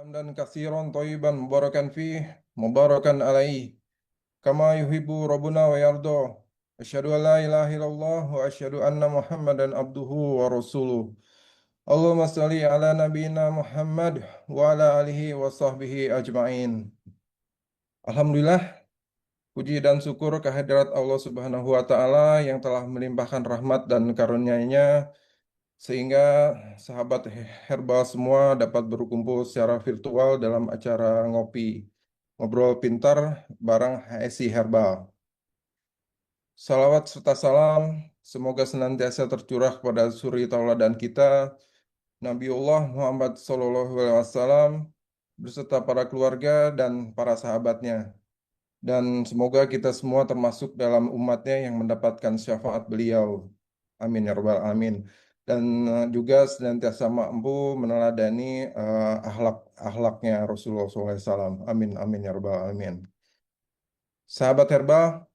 حمدا كثيرا طيبا مباركا فيه مباركا عليه كما يحب ربنا ويرضى أشهد أن لا إله إلا الله وأشهد أن محمدا عبده ورسوله اللهم صل على نبينا محمد وعلى آله وصحبه أجمعين. Alhamdulillah, puji dan syukur kehadirat Allah Subhanahu wa Ta'ala yang telah melimpahkan rahmat dan karunia-Nya sehingga sahabat herbal semua dapat berkumpul secara virtual dalam acara ngobrol pintar bareng HSI Herbal. Salawat serta salam semoga senantiasa tercurah kepada suri tauladan kita Nabiullah Muhammad SAW beserta para keluarga dan para sahabatnya. Dan semoga kita semua termasuk dalam umatnya yang mendapatkan syafaat beliau. Amin ya rabbal alamin. Dan juga senantiasa mampu meneladani akhlaknya Rasulullah SAW. Amin amin ya rabbal alamin. Sahabat herbal,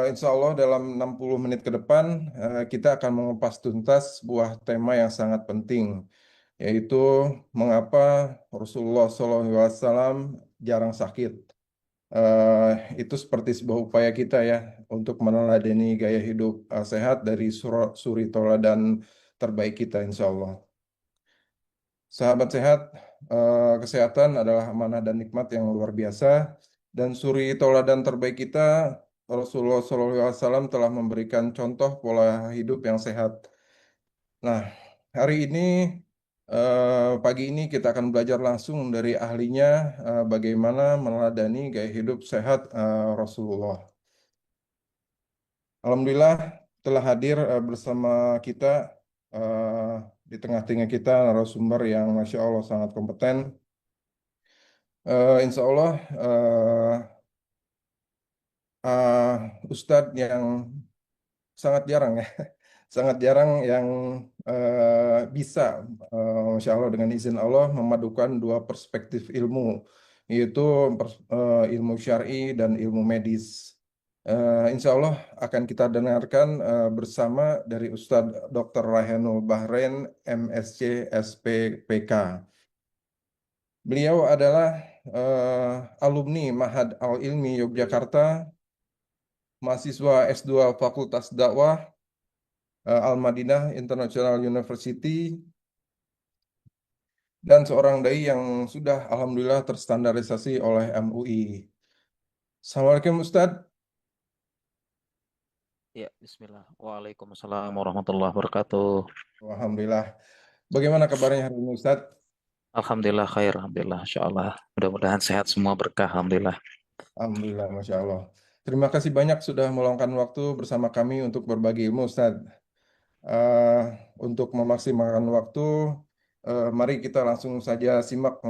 insya Allah dalam 60 menit ke depan kita akan mengupas tuntas sebuah tema yang sangat penting, yaitu mengapa Rasulullah SAW jarang sakit. Itu seperti sebuah upaya kita ya untuk meneladani gaya hidup sehat dari suri tauladan terbaik kita insya Allah. Sahabat sehat, kesehatan adalah amanah dan nikmat yang luar biasa dan suri tauladan terbaik kita Rasulullah SAW telah memberikan contoh pola hidup yang sehat. Nah, hari ini pagi ini kita akan belajar langsung dari ahlinya bagaimana meneladani gaya hidup sehat Rasulullah. Alhamdulillah telah hadir bersama kita eh, di tengah-tengah kita narasumber yang Masya Allah sangat kompeten. Insya Allah Ustadz yang sangat jarang ya, sangat jarang yang bisa, Masya Allah dengan izin Allah memadukan dua perspektif ilmu, yaitu ilmu syar'i dan ilmu medis. Insya Allah akan kita dengarkan bersama dari Ustadz Dr. Raihanul Bahrain, MSc, SPPK. Beliau adalah alumni Mahad Al-Ilmi Yogyakarta, mahasiswa S2 Fakultas Dakwah Al-Madinah International University, dan seorang dai yang sudah alhamdulillah terstandarisasi oleh MUI. Assalamualaikum Ustadz. Ya, bismillah. Waalaikumsalam warahmatullahi wabarakatuh. Alhamdulillah. Bagaimana kabarnya hari ini Ustadz? Alhamdulillah khair, alhamdulillah, insyaallah. Mudah-mudahan sehat semua berkah, alhamdulillah. Alhamdulillah, Masya Allah. Terima kasih banyak sudah meluangkan waktu bersama kami untuk berbagi ilmu Ustadz. Eh, untuk memaksimalkan waktu, mari kita langsung saja simak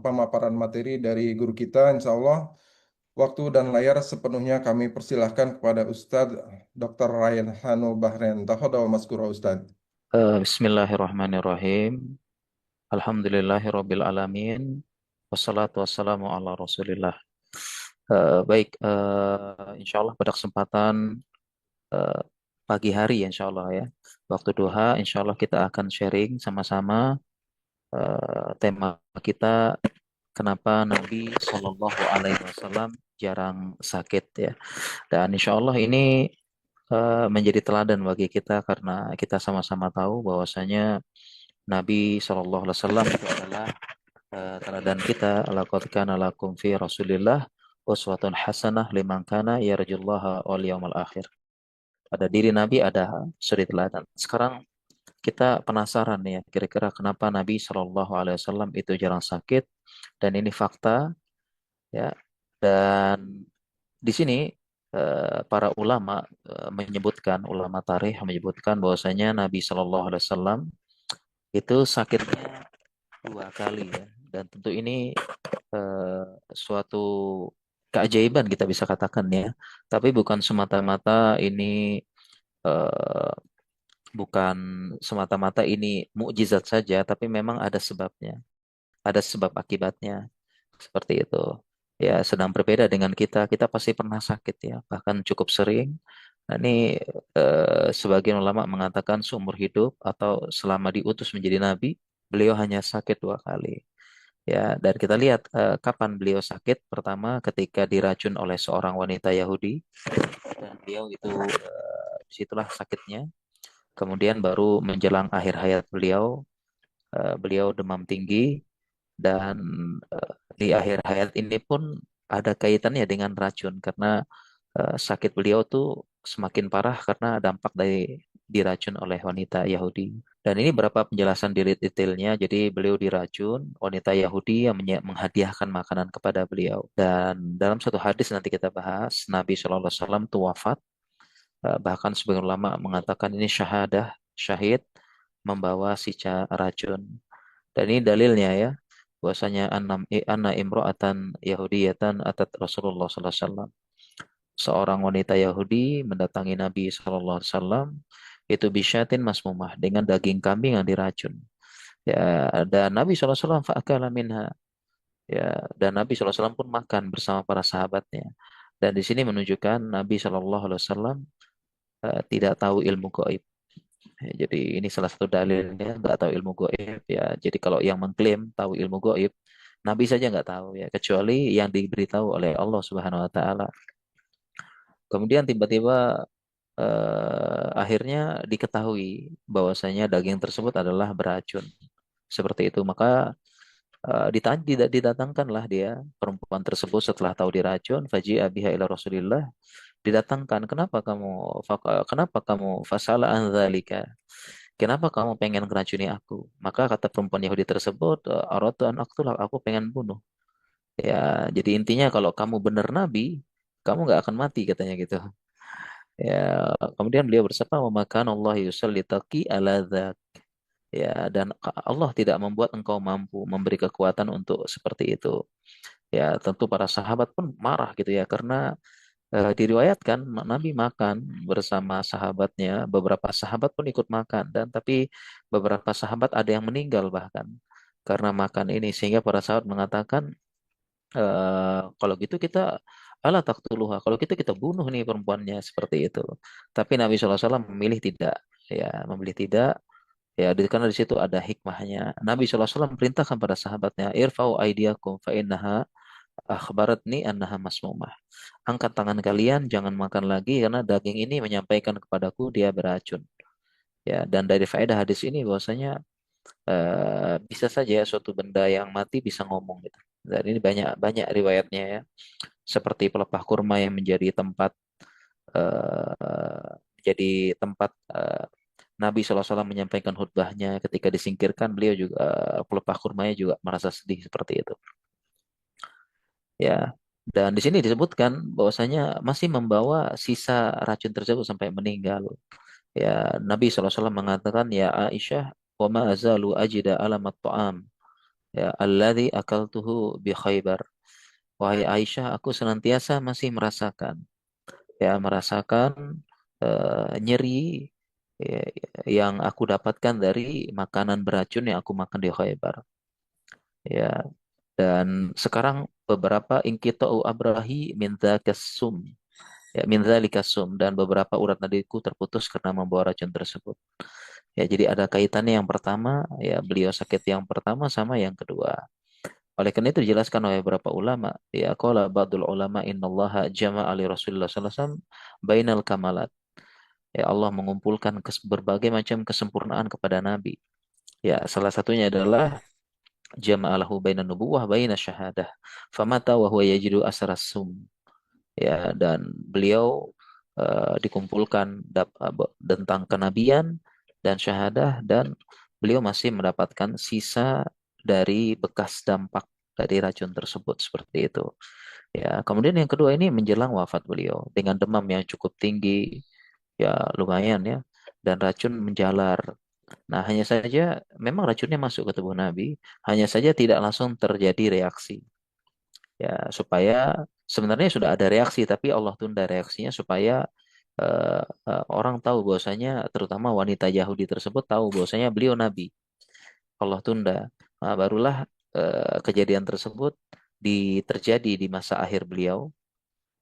pemaparan materi dari guru kita, Insya Allah. Waktu dan layar sepenuhnya kami persilahkan kepada Ustadz Dr. Ryan Hanu Bahren. Tafadhol Maskura Ustadz. Bismillahirrahmanirrahim. Alhamdulillahirabbil alamin. Wassalatu wassalamu ala Rasulillah. Baik, insyaallah pada kesempatan eh, pagi hari insyaallah ya. Waktu duha insyaallah kita akan sharing sama-sama tema kita kenapa Nabi Shallallahu alaihi wasallam jarang sakit ya. Dan insya Allah ini menjadi teladan bagi kita karena kita sama-sama tahu bahwasanya Nabi Shallallahu Alaihi Wasallam itu adalah teladan kita. Laqad kana lakum fi Rasulillah uswatun hasanah liman kana yarjullaha wal yawmal akhir. Pada diri Nabi ada suri teladan. Sekarang kita penasaran nih ya, kira-kira kenapa Nabi Shallallahu Alaihi Wasallam itu jarang sakit, dan ini fakta ya. Dan di sini para ulama menyebutkan, ulama tarikh menyebutkan bahwasanya Nabi Shallallahu Alaihi Wasallam itu sakitnya dua kali ya, dan tentu ini eh, suatu keajaiban kita bisa katakan ya, tapi bukan semata-mata ini eh, bukan semata-mata ini mukjizat saja, tapi memang ada sebabnya, ada sebab akibatnya seperti itu. Ya, sedang berbeda dengan kita. Kita pasti pernah sakit ya, bahkan cukup sering. Nah, ini sebagian ulama mengatakan seumur hidup atau selama diutus menjadi nabi, beliau hanya sakit dua kali. Ya, dan kita lihat kapan beliau sakit. Pertama ketika diracun oleh seorang wanita Yahudi, dan beliau itu disitulah sakitnya. Kemudian baru menjelang akhir hayat beliau, beliau demam tinggi, dan di akhir hayat ini pun ada kaitannya dengan racun karena sakit beliau tuh semakin parah karena dampak dari diracun oleh wanita Yahudi. Dan ini berapa penjelasan di detailnya. Jadi beliau diracun, wanita Yahudi yang menghadiahkan makanan kepada beliau. Dan dalam satu hadis nanti kita bahas, Nabi Shallallahu Alaihi Wasallam itu wafat. Bahkan sebagian ulama mengatakan ini syahadah, syahid, membawa racun. Dan ini dalilnya ya, bahwasanya anna imro'atan yahudiyatan atat Rasulullah sallallahu alaihi wasallam. Seorang wanita Yahudi mendatangi Nabi sallallahu alaihi wasallam itu bisyatin masmumah dengan daging kambing yang diracun. Ya, dan Nabi sallallahu alaihi wasallam fa'akala minha. Ya, dan Nabi sallallahu alaihi wasallam pun makan bersama para sahabatnya. Dan di sini menunjukkan Nabi sallallahu alaihi wasallam tidak tahu ilmu gaib. Ya, jadi ini salah satu dalilnya nggak tahu ilmu gaib ya. Jadi kalau yang mengklaim tahu ilmu gaib, Nabi saja nggak tahu ya, kecuali yang diberitahu oleh Allah Subhanahu Wa Taala. Kemudian tiba-tiba akhirnya diketahui bahwasanya daging tersebut adalah beracun. Seperti itu, maka tidak didatangkanlah dia perempuan tersebut setelah tahu diracun, faji'a biha ila Rasulillah, didatangkan, kenapa kamu fasala an dzalika, kenapa kamu pengen ngeracuni aku? Maka kata perempuan Yahudi tersebut, aratu an aqtulak, aku pengen bunuh. Ya, jadi intinya kalau kamu benar nabi, kamu nggak akan mati katanya gitu. Ya, kemudian beliau bersabda, "Wa makan Allah yusallitaki ala dzak." Ya, dan Allah tidak membuat engkau mampu memberi kekuatan untuk seperti itu. Ya, tentu para sahabat pun marah gitu ya, karena diriwayatkan Nabi makan bersama sahabatnya, beberapa sahabat pun ikut makan, dan tapi beberapa sahabat ada yang meninggal bahkan karena makan ini, sehingga para sahabat mengatakan, kalau gitu kita ala taqtuluha, kalau gitu kita bunuh nih perempuannya, seperti itu. Tapi Nabi SAW memilih tidak, ya memilih tidak. Ya, karena di situ ada hikmahnya. Nabi SAW perintahkan pada sahabatnya, irfa'u aidiakum fa innaha akhbaratni annaha masmumah. Angkat tangan kalian, jangan makan lagi karena daging ini menyampaikan kepadaku dia beracun. Ya, dan dari faedah hadis ini bahwasanya bisa saja suatu benda yang mati bisa ngomong gitu. Dan ini banyak banyak riwayatnya ya. Seperti pelepah kurma yang menjadi tempat Nabi SAW menyampaikan khutbahnya, ketika disingkirkan beliau juga, pelepah kurmanya juga merasa sedih seperti itu. Ya, dan di sini disebutkan bahwasanya masih membawa sisa racun tersebut sampai meninggal. Ya, Nabi SAW mengatakan, ya Aisyah, wa ma azalu ajida alamat ta'am, ya alladhi akaltuhu bi Khaybar. Wahai Aisyah, aku senantiasa masih merasakan nyeri ya, yang aku dapatkan dari makanan beracun yang aku makan di Khaybar. Ya, dan sekarang beberapa ingkita'u abrahi min dzakasum, ya min dzalikasum, dan beberapa urat nadiku terputus karena membawa racun tersebut. Ya, jadi ada kaitannya, yang pertama ya beliau sakit yang pertama sama yang kedua. Oleh karena itu dijelaskan oleh beberapa ulama, ya qala ba'dul ulama innallaha jama'a li Rasulullah sallallahu alaihi wasallam bainal kamalat. Ya, Allah mengumpulkan berbagai macam kesempurnaan kepada Nabi. Ya, salah satunya adalah jama'alahu bainan nubuwah baina syahadah. Famata wa huwa yajidu asras sum. Ya, dan beliau dikumpulkan tentang kenabian dan syahadah, dan beliau masih mendapatkan sisa dari bekas dampak dari racun tersebut, seperti itu. Ya, kemudian yang kedua ini menjelang wafat beliau dengan demam yang cukup tinggi, ya lumayan ya, dan racun menjalar. Nah, hanya saja memang racunnya masuk ke tubuh Nabi, hanya saja tidak langsung terjadi reaksi. Ya, supaya sebenarnya sudah ada reaksi, tapi Allah tunda reaksinya supaya orang tahu bahwasanya, terutama wanita Yahudi tersebut tahu bahwasanya beliau Nabi. Allah tunda. Nah, barulah kejadian tersebut terjadi di masa akhir beliau.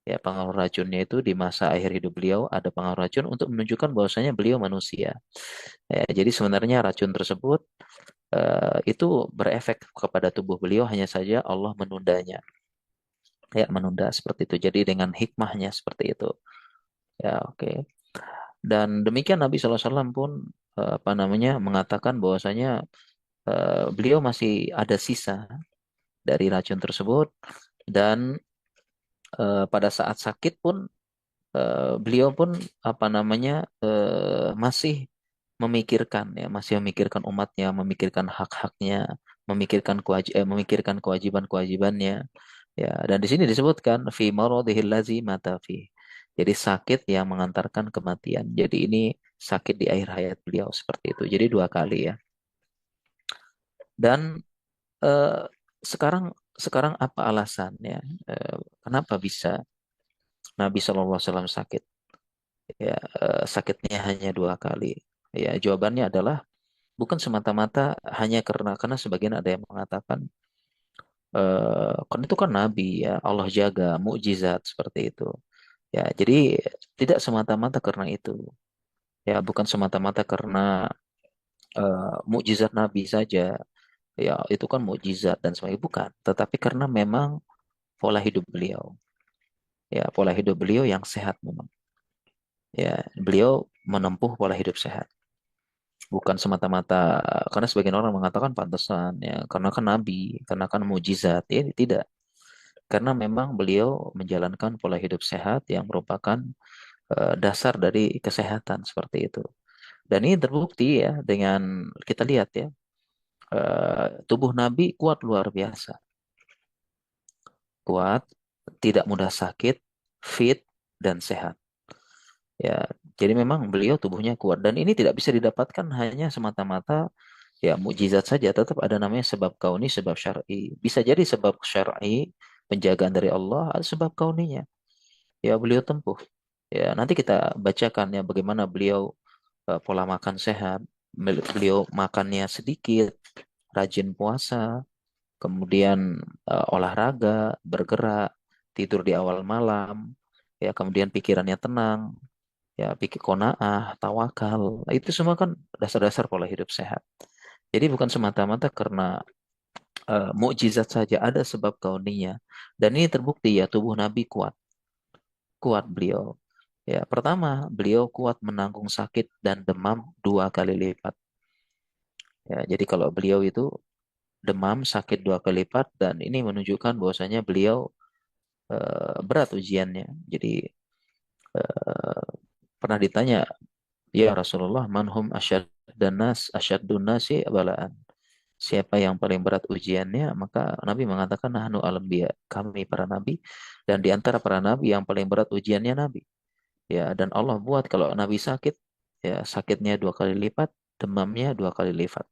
Ya, pengaruh racunnya itu di masa akhir hidup beliau ada pengaruh racun untuk menunjukkan bahwasanya beliau manusia. Ya, jadi sebenarnya racun tersebut itu berefek kepada tubuh beliau, hanya saja Allah menundanya, ya menunda seperti itu. Jadi dengan hikmahnya seperti itu. Ya, oke. Dan demikian Nabi SAW pun apa namanya mengatakan bahwasanya beliau masih ada sisa dari racun tersebut, dan pada saat sakit pun beliau pun apa namanya masih memikirkan, ya masih memikirkan umatnya, memikirkan hak-haknya, memikirkan kewajiban-kewajibannya, ya. Dan di sini disebutkan fi maradhihil lazi mata fi, jadi sakit yang mengantarkan kematian. Jadi ini sakit di akhir hayat beliau seperti itu, jadi dua kali ya. Dan eh, sekarang sekarang apa alasannya, kenapa bisa Nabi SAW sakit? Ya, sakitnya hanya dua kali. Ya, jawabannya adalah bukan semata-mata hanya karena sebagian ada yang mengatakan kan itu kan Nabi, ya Allah jaga mukjizat seperti itu. Ya, jadi tidak semata-mata karena itu. Ya, bukan semata-mata karena mukjizat Nabi saja. Ya, itu kan mukjizat dan sebagainya, bukan. Tetapi karena memang pola hidup beliau. Ya, pola hidup beliau yang sehat memang. Ya, beliau menempuh pola hidup sehat. Bukan semata-mata karena sebagian orang mengatakan pantesan ya karena kan nabi, karena kan mujizat. Ya tidak, karena memang beliau menjalankan pola hidup sehat yang merupakan dasar dari kesehatan seperti itu. Dan ini terbukti ya dengan kita lihat ya, tubuh nabi kuat luar biasa, kuat, tidak mudah sakit, fit, dan sehat. Ya, jadi memang beliau tubuhnya kuat, dan ini tidak bisa didapatkan hanya semata-mata ya mukjizat saja, tetap ada namanya sebab kauni, sebab syar'i. Bisa jadi sebab syar'i, penjagaan dari Allah, ada sebab kauninya. Ya beliau tempuh. Ya nanti kita bacakan ya bagaimana beliau pola makan sehat, beliau makannya sedikit, rajin puasa, kemudian olahraga, bergerak, tidur di awal malam, ya kemudian pikirannya tenang, ya pikir qanaah, tawakal. Itu semua kan dasar-dasar pola hidup sehat. Jadi bukan semata-mata karena mukjizat saja, ada sebab kauninya. Dan ini terbukti ya tubuh Nabi kuat, kuat beliau. Ya, pertama, beliau kuat menanggung sakit dan demam dua kali lipat. Ya, jadi kalau beliau itu demam, sakit dua kali lipat, dan ini menunjukkan bahwasanya beliau berat ujiannya. Jadi eh, pernah ditanya, ya Rasulullah, manhum asyadun nasi balaan. Siapa yang paling berat ujiannya? Maka Nabi mengatakan nahnu alambiya, kami para nabi, dan di antara para nabi yang paling berat ujiannya Nabi. Ya, dan Allah buat kalau Nabi sakit, ya sakitnya dua kali lipat, demamnya dua kali lipat.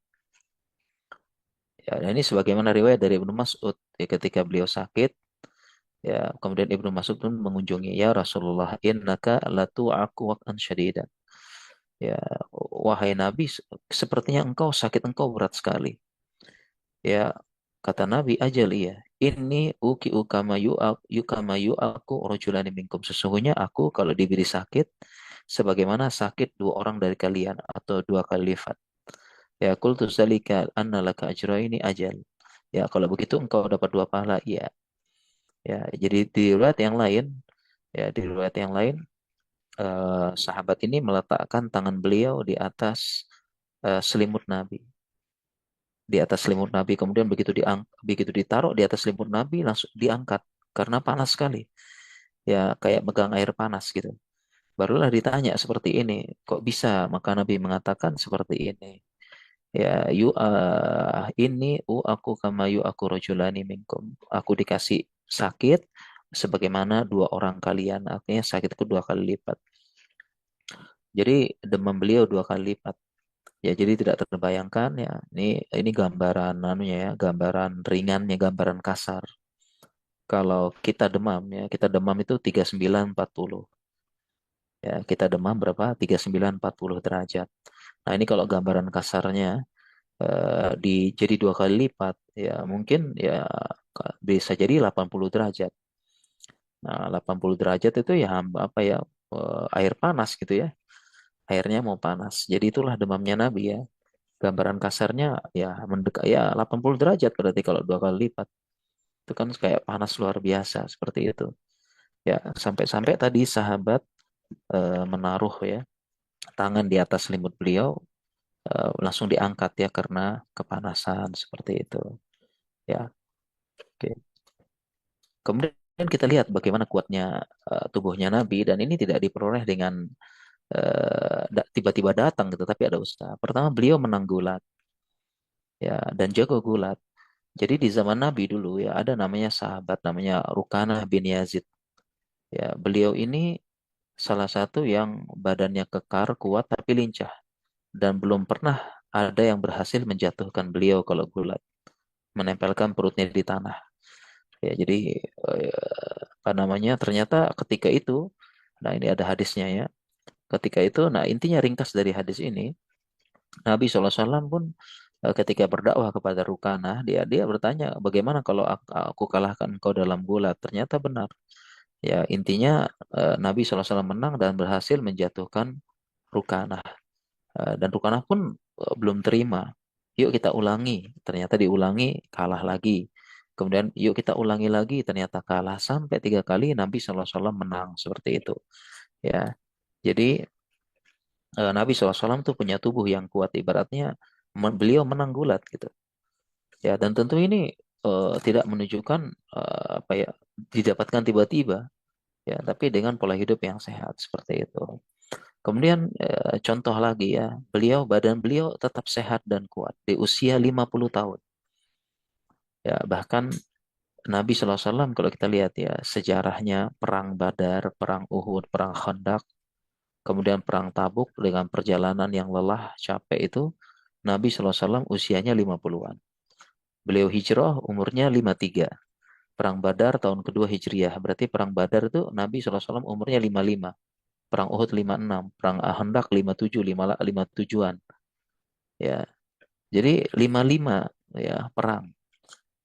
Ya, dan ini sebagaimana riwayat dari Ibnu Mas'ud, ya, ketika beliau sakit, ya kemudian Ibnu Mas'ud pun mengunjungi, ya Rasulullah, innaka latu'aku waqan syadidan. Ya, wahai Nabi, sepertinya engkau sakit engkau berat sekali. Ya, kata Nabi, ajal iya. Ini uki ukama yu aku rojulani minkum. Sesungguhnya aku kalau diberi sakit, sebagaimana sakit dua orang dari kalian atau dua kali lipat. Ya, qultu zalika anna laka ajraini ajal. Ya, kalau begitu engkau dapat dua pahala. Iya. Ya, jadi di riwayat yang lain, ya di riwayat yang lain, sahabat ini meletakkan tangan beliau di atas selimut Nabi, di atas selimut Nabi. Kemudian begitu ditaruh di atas selimut Nabi langsung diangkat karena panas sekali. Ya kayak megang air panas gitu. Barulah ditanya seperti ini, kok bisa? Maka Nabi mengatakan seperti ini. Ya ini aku kama aku rojulani minkum. Aku dikasih sakit sebagaimana dua orang kalian. Artinya sakit kedua kali lipat. Jadi demam beliau dua kali lipat. Ya, jadi tidak terbayangkan ya. Ini gambaran anunya ya, gambaran ringannya, gambaran kasar. Kalau kita demam ya, kita demam itu 3940. Ya, kita demam berapa? 3940 derajat. Nah, ini kalau gambaran kasarnya jadi dua kali lipat ya, mungkin ya bisa jadi 80 derajat. Nah, 80 derajat itu ya apa ya, air panas gitu ya. Airnya mau panas. Jadi itulah demamnya Nabi ya. Gambaran kasarnya ya mendekat ya 80 derajat berarti kalau 2 kali lipat. Itu kan kayak panas luar biasa seperti itu. Ya, sampai-sampai tadi sahabat menaruh ya tangan di atas selimut beliau, langsung diangkat ya karena kepanasan seperti itu. Ya, oke. Kemudian kita lihat bagaimana kuatnya tubuhnya Nabi dan ini tidak diperoleh dengan tiba-tiba datang gitu, tapi ada usaha. Pertama, beliau menang gulat ya dan jago gulat. Jadi di zaman Nabi dulu ya ada namanya sahabat namanya Rukanah bin Yazid. Ya, beliau ini salah satu yang badannya kekar, kuat tapi lincah dan belum pernah ada yang berhasil menjatuhkan beliau kalau gulat, menempelkan perutnya di tanah. Ya, jadi apa namanya? Ternyata ketika itu, nah ini ada hadisnya ya. Ketika itu, nah intinya ringkas dari hadis ini, Nabi SAW pun ketika berdakwah kepada Rukanah, dia bertanya, bagaimana kalau aku kalahkan engkau dalam gulat? Ternyata benar. Ya, intinya Nabi SAW menang dan berhasil menjatuhkan Rukanah. Dan Rukanah pun belum terima. Yuk kita ulangi. Ternyata diulangi, kalah lagi. Kemudian yuk kita ulangi lagi, ternyata kalah. Sampai 3 kali Nabi SAW menang seperti itu. Ya, jadi Nabi SAW tuh punya tubuh yang kuat. Ibaratnya beliau menang gulat gitu. Ya, dan tentu ini tidak menunjukkan apa ya didapatkan tiba-tiba. Ya, tapi dengan pola hidup yang sehat seperti itu. Kemudian contoh lagi ya, badan beliau tetap sehat dan kuat di usia 50 tahun. Ya, bahkan Nabi SAW kalau kita lihat ya sejarahnya perang Badar, perang Uhud, perang Khandaq, kemudian perang Tabuk dengan perjalanan yang lelah, capek itu Nabi SAW usianya 50-an. Beliau hijrah umurnya 53. Perang Badar tahun kedua Hijriah. Berarti perang Badar itu Nabi SAW umurnya 55. Perang Uhud 56. Perang Khandaq 57, 57-an. Ya, jadi 55 ya perang.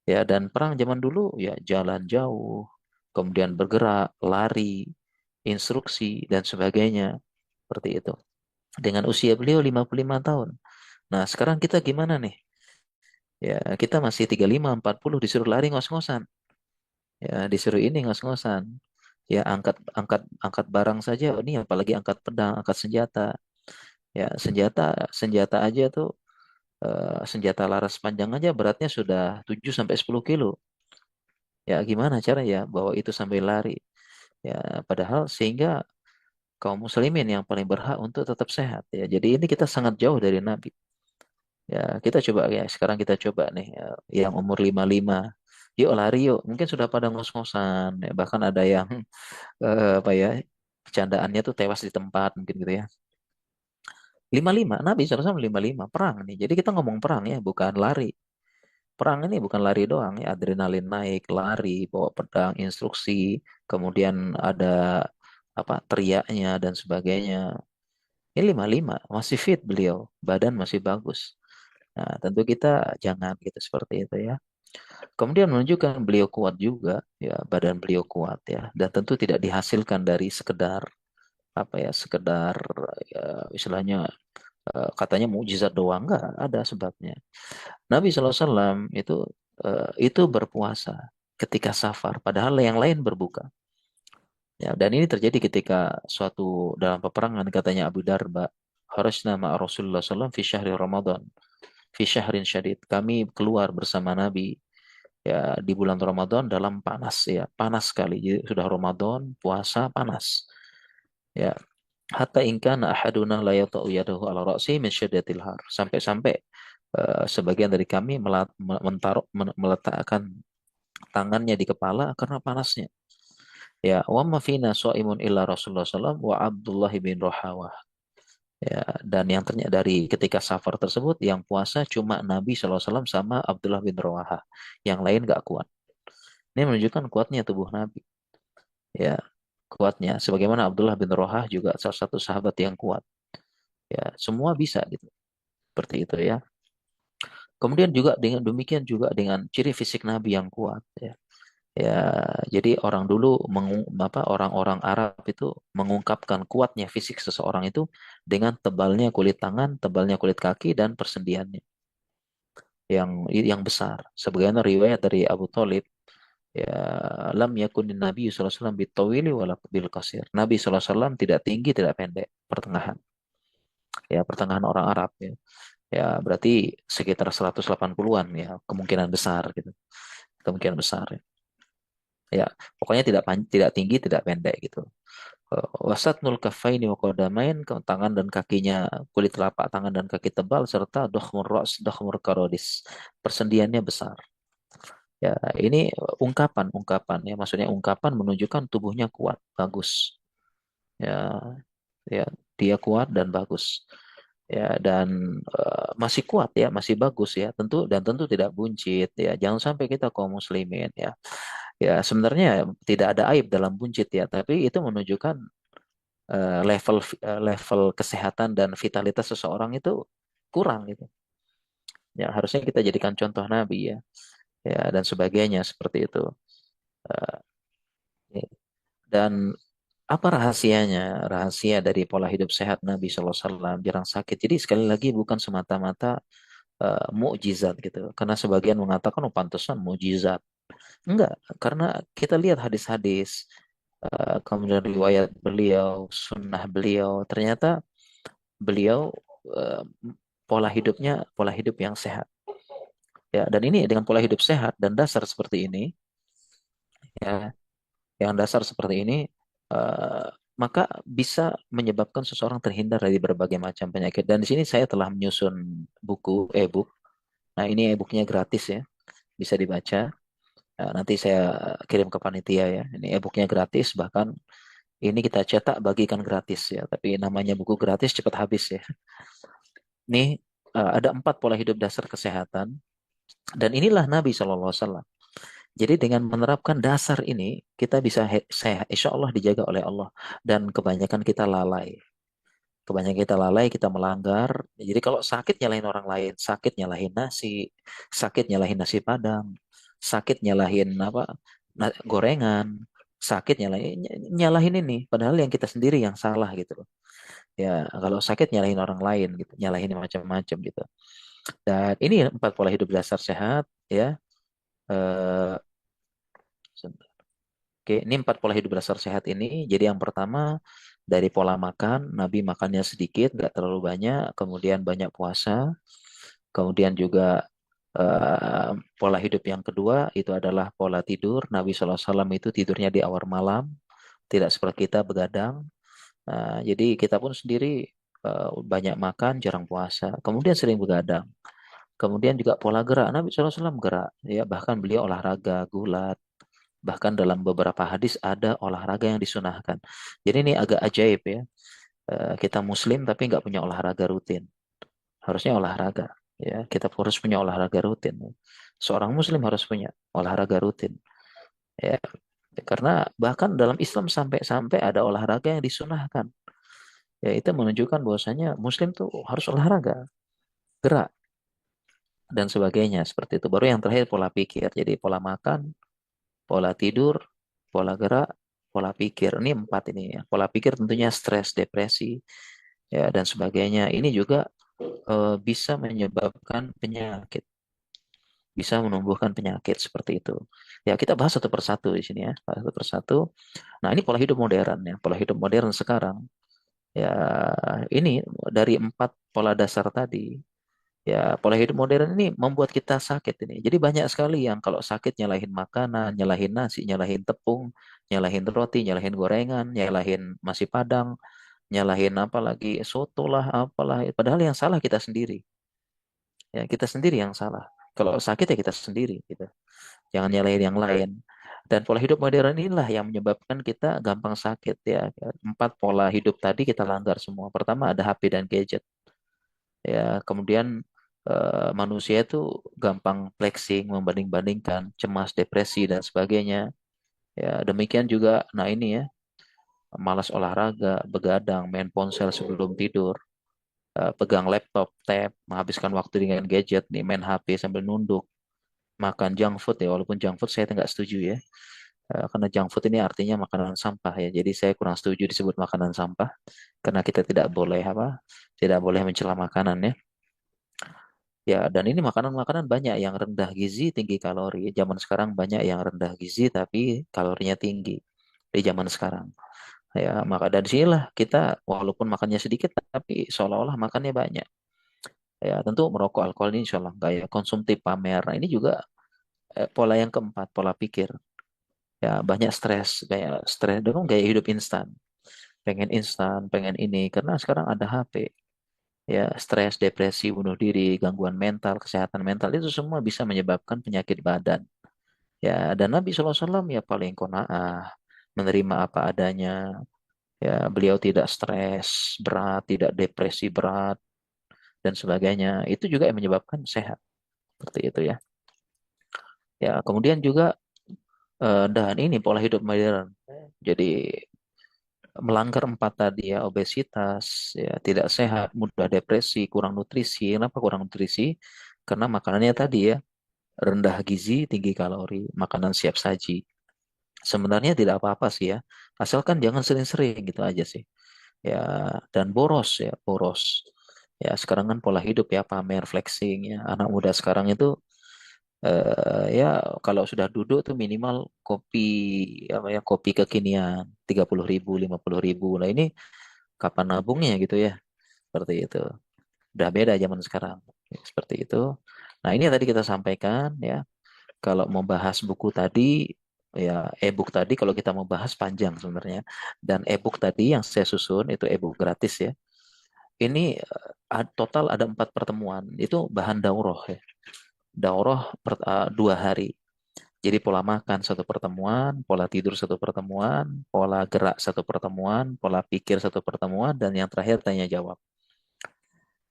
Ya, dan perang zaman dulu ya jalan jauh, kemudian bergerak, lari, instruksi dan sebagainya. Seperti itu. Dengan usia beliau 55 tahun. Nah, sekarang kita gimana nih? Ya, kita masih 35, 40 disuruh lari ngos-ngosan. Ya, disuruh ini ngos-ngosan. Ya, angkat angkat angkat barang saja. Oh, ini apalagi angkat pedang, angkat senjata. Ya, senjata senjata aja tuh senjata laras panjang aja beratnya sudah 7 sampai 10 kilo. Ya, gimana cara ya bawa itu sambil lari? Ya, padahal sehingga kaum muslimin yang paling berhak untuk tetap sehat ya. Jadi ini kita sangat jauh dari Nabi. Ya, kita coba ya, sekarang kita coba nih ya, yang umur 55. Yuk lari yuk. Mungkin sudah pada ngos-ngosan ya. Bahkan ada yang apa ya, bercandaannya tuh tewas di tempat mungkin gitu ya. 55, Nabi SAW 55 perang nih. Jadi kita ngomong perang ya, bukan lari. Perang ini bukan lari doang ya, adrenalin naik, lari, bawa pedang, instruksi, kemudian ada apa teriaknya dan sebagainya. Ini 55, masih fit beliau, badan masih bagus. Nah, tentu kita jangan gitu seperti itu ya. Kemudian menunjukkan beliau kuat juga, ya badan beliau kuat ya, dan tentu tidak dihasilkan dari sekedar apa ya, sekedar ya, istilahnya katanya mukjizat doang, enggak ada sebabnya. Nabi SAW itu berpuasa ketika safar, padahal yang lain berbuka. Ya, dan ini terjadi ketika suatu dalam peperangan katanya Abu Darda, harusnya ma Rasulullah SAW fi syahri Ramadan, fi syahrin syadid. Kami keluar bersama Nabi ya di bulan Ramadan dalam panas ya, panas sekali. Jadi sudah Ramadan, puasa panas. Ya, hatta ingkana ahaduna la yata'u yadahu ala ra'si min syiddatil har. Sampai-sampai sebagian dari kami meletakkan tangannya di kepala karena panasnya. Ya, wa ma fina shaimun illa Rasulullah SAW wa Abdullah bin Rahawah. Ya, dan yang ternyata dari ketika safar tersebut yang puasa cuma Nabi SAW sama Abdullah bin Rawaha. Yang lain gak kuat. Ini menunjukkan kuatnya tubuh Nabi. Ya, kuatnya. Sebagaimana Abdullah bin Rawaha juga salah satu sahabat yang kuat. Ya, semua bisa gitu. Seperti itu ya. Kemudian juga dengan demikian juga dengan ciri fisik Nabi yang kuat. Ya. Ya, jadi orang dulu orang-orang Arab itu mengungkapkan kuatnya fisik seseorang itu dengan tebalnya kulit tangan, tebalnya kulit kaki dan persendiannya yang besar. Sebagaimana riwayat dari Abu Thalib, ya lam yakunin Nabi sallallahu alaihi wasallam bitawili wala bil qasir. Nabi sallallahu alaihi wasallam tidak tinggi, tidak pendek, pertengahan. Ya, pertengahan orang Arab ya. Ya, berarti sekitar 180-an ya, kemungkinan besar gitu. Kemungkinan besar ya. Ya, pokoknya tidak tinggi, tidak pendek gitu. Wasatnul kaffaini wa qadamain, tangan dan kakinya, kulit telapak tangan dan kaki tebal, serta dohmur ras, dohmur karodis. Persendiannya besar. Ya, ini ungkapan ya, maksudnya ungkapan menunjukkan tubuhnya kuat, bagus. Ya, ya, dia kuat dan bagus. Ya, dan masih kuat ya, masih bagus ya, tentu tidak buncit ya. Jangan sampai kita kaum muslimin ya. Ya, sebenarnya tidak ada aib dalam buncit ya, tapi itu menunjukkan level kesehatan dan vitalitas seseorang itu kurang gitu. Ya, harusnya kita jadikan contoh Nabi ya, ya dan sebagainya seperti itu. Eh, dan apa rahasianya? Rahasia dari pola hidup sehat Nabi Sallallahu Alaihi Wasallam, jarang sakit. Jadi sekali lagi bukan semata-mata mukjizat gitu. Karena sebagian mengatakan oh pantesan mukjizat. Enggak, karena kita lihat hadis-hadis, kemudian riwayat beliau, sunnah beliau, ternyata beliau eh, pola hidup yang sehat. Ya, dan ini dengan pola hidup sehat dan dasar seperti ini, ya, yang dasar seperti ini, eh, maka bisa menyebabkan seseorang terhindar dari berbagai macam penyakit. Dan di sini saya telah menyusun buku e-book. Nah, ini e-booknya gratis ya, bisa dibaca. Nanti saya kirim ke panitia ya. Ini e-booknya gratis, bahkan ini kita cetak bagikan gratis ya. Tapi namanya buku gratis cepat habis ya. Ini ada 4 pola hidup dasar kesehatan. Dan inilah Nabi SAW. Jadi dengan menerapkan dasar ini, kita bisa sehat, insya Allah dijaga oleh Allah. Dan kebanyakan kita lalai. Kebanyakan kita lalai, kita melanggar. Jadi kalau sakit nyalahin orang lain, sakit nyalahin nasi, sakit nyalahin nasi Padang, sakit nyalahin apa gorengan, sakit nyalahin ini. Padahal yang kita sendiri yang salah gitu loh. Ya kalau sakit nyalahin orang lain gitu, nyalahin macam-macam gitu. Dan ini 4 pola hidup dasar sehat ya. Eh, Oke, ini 4 pola hidup dasar sehat ini. Jadi yang pertama dari pola makan, Nabi makannya sedikit, nggak terlalu banyak. Kemudian banyak puasa. Kemudian juga eh, pola hidup yang kedua itu adalah pola tidur. Nabi SAW itu tidurnya di awal malam, tidak seperti kita begadang. Jadi kita pun sendiri banyak makan, jarang puasa. Kemudian sering begadang. Kemudian juga pola gerak. Nabi SAW gerak, ya bahkan beliau olahraga, gulat. Bahkan dalam beberapa hadis ada olahraga yang disunahkan. Jadi ini agak ajaib ya. Kita muslim tapi nggak punya olahraga rutin. Harusnya olahraga. Ya, kita harus punya olahraga rutin. Seorang muslim harus punya olahraga rutin. Ya, karena bahkan dalam Islam sampai-sampai ada olahraga yang disunahkan. Ya, itu menunjukkan bahwasanya muslim tuh harus olahraga, gerak dan sebagainya seperti itu. Baru yang terakhir pola pikir. Jadi pola makan, pola tidur, pola gerak, pola pikir. Ini 4 ini ya. Pola pikir tentunya stres, depresi, ya dan sebagainya. Ini juga bisa menyebabkan penyakit, bisa menumbuhkan penyakit seperti itu. Ya kita bahas satu persatu di sini ya, bahas satu persatu. Nah ini pola hidup modern ya, pola hidup modern sekarang. Ya ini dari 4 pola dasar tadi. Ya, pola hidup modern ini membuat kita sakit ini. Jadi banyak sekali yang kalau sakit nyalahin makanan, nyalahin nasi, nyalahin tepung, nyalahin roti, nyalahin gorengan, nyalahin nasi Padang, nyalahin apa lagi, soto lah, apalah. Padahal yang salah kita sendiri. Ya, kita sendiri yang salah. Kalau sakit ya kita sendiri gitu. Jangan nyalahin yang lain. Dan pola hidup modern inilah yang menyebabkan kita gampang sakit ya. 4 pola hidup tadi kita langgar semua. Pertama ada HP dan gadget. Ya, kemudian manusia itu gampang flexing, membanding-bandingkan, cemas, depresi dan sebagainya. Ya, demikian juga nah ini ya, malas olahraga, begadang, main ponsel sebelum tidur, pegang laptop, tab, menghabiskan waktu dengan gadget nih, main HP sambil nunduk. makan junk food ya, walaupun junk food saya tidak setuju ya. Karena junk food ini artinya makanan sampah ya. Jadi saya kurang setuju disebut makanan sampah karena kita tidak boleh apa? Tidak boleh mencela makanan ya. Ya, dan ini makanan-makanan banyak yang rendah gizi, tinggi kalori. Zaman sekarang banyak yang rendah gizi tapi kalorinya tinggi di zaman sekarang. Ya, maka dari sinilah kita walaupun makannya sedikit tapi seolah-olah makannya banyak. Ya, tentu merokok alkohol ini insya Allah enggak ya. Konsumtif pamer. Nah, ini juga pola yang keempat, pola pikir. Ya, banyak stres dengan gaya hidup instan. Pengen instan, pengen ini karena sekarang ada HP. Ya, stres, depresi, bunuh diri, gangguan mental, kesehatan mental itu semua bisa menyebabkan penyakit badan. Ya, dan Nabi SAW ya paling qanaah, menerima apa adanya. Ya, beliau tidak stres berat, tidak depresi berat dan sebagainya. Itu juga yang menyebabkan sehat seperti itu ya. Ya, kemudian juga dan ini pola hidup modern. Jadi melanggar empat tadi ya, obesitas, ya tidak sehat, mudah depresi, kurang nutrisi. Kenapa kurang nutrisi? Karena makanannya tadi ya, rendah gizi, tinggi kalori, makanan siap saji. Sebenarnya tidak apa-apa sih ya, asalkan jangan sering-sering gitu aja sih. Ya, dan boros ya, boros. Ya, sekarang kan pola hidup ya, pamer, flexing ya. Anak muda sekarang itu ya kalau sudah duduk tuh minimal kopi apa ya, kopi kekinian 30.000, 50.000. Nah ini kapan nabungnya gitu ya, seperti itu. Udah beda zaman sekarang, ya, seperti itu. Nah ini yang tadi kita sampaikan ya. Kalau mau bahas buku tadi, ya e-book tadi kalau kita mau bahas panjang sebenarnya. Dan e-book tadi yang saya susun itu e-book gratis ya. Ini total ada 4 pertemuan. Itu bahan daurah ya. Daurah 2 hari. Jadi pola makan satu pertemuan, pola tidur satu pertemuan, pola gerak satu pertemuan, pola pikir satu pertemuan, dan yang terakhir tanya jawab.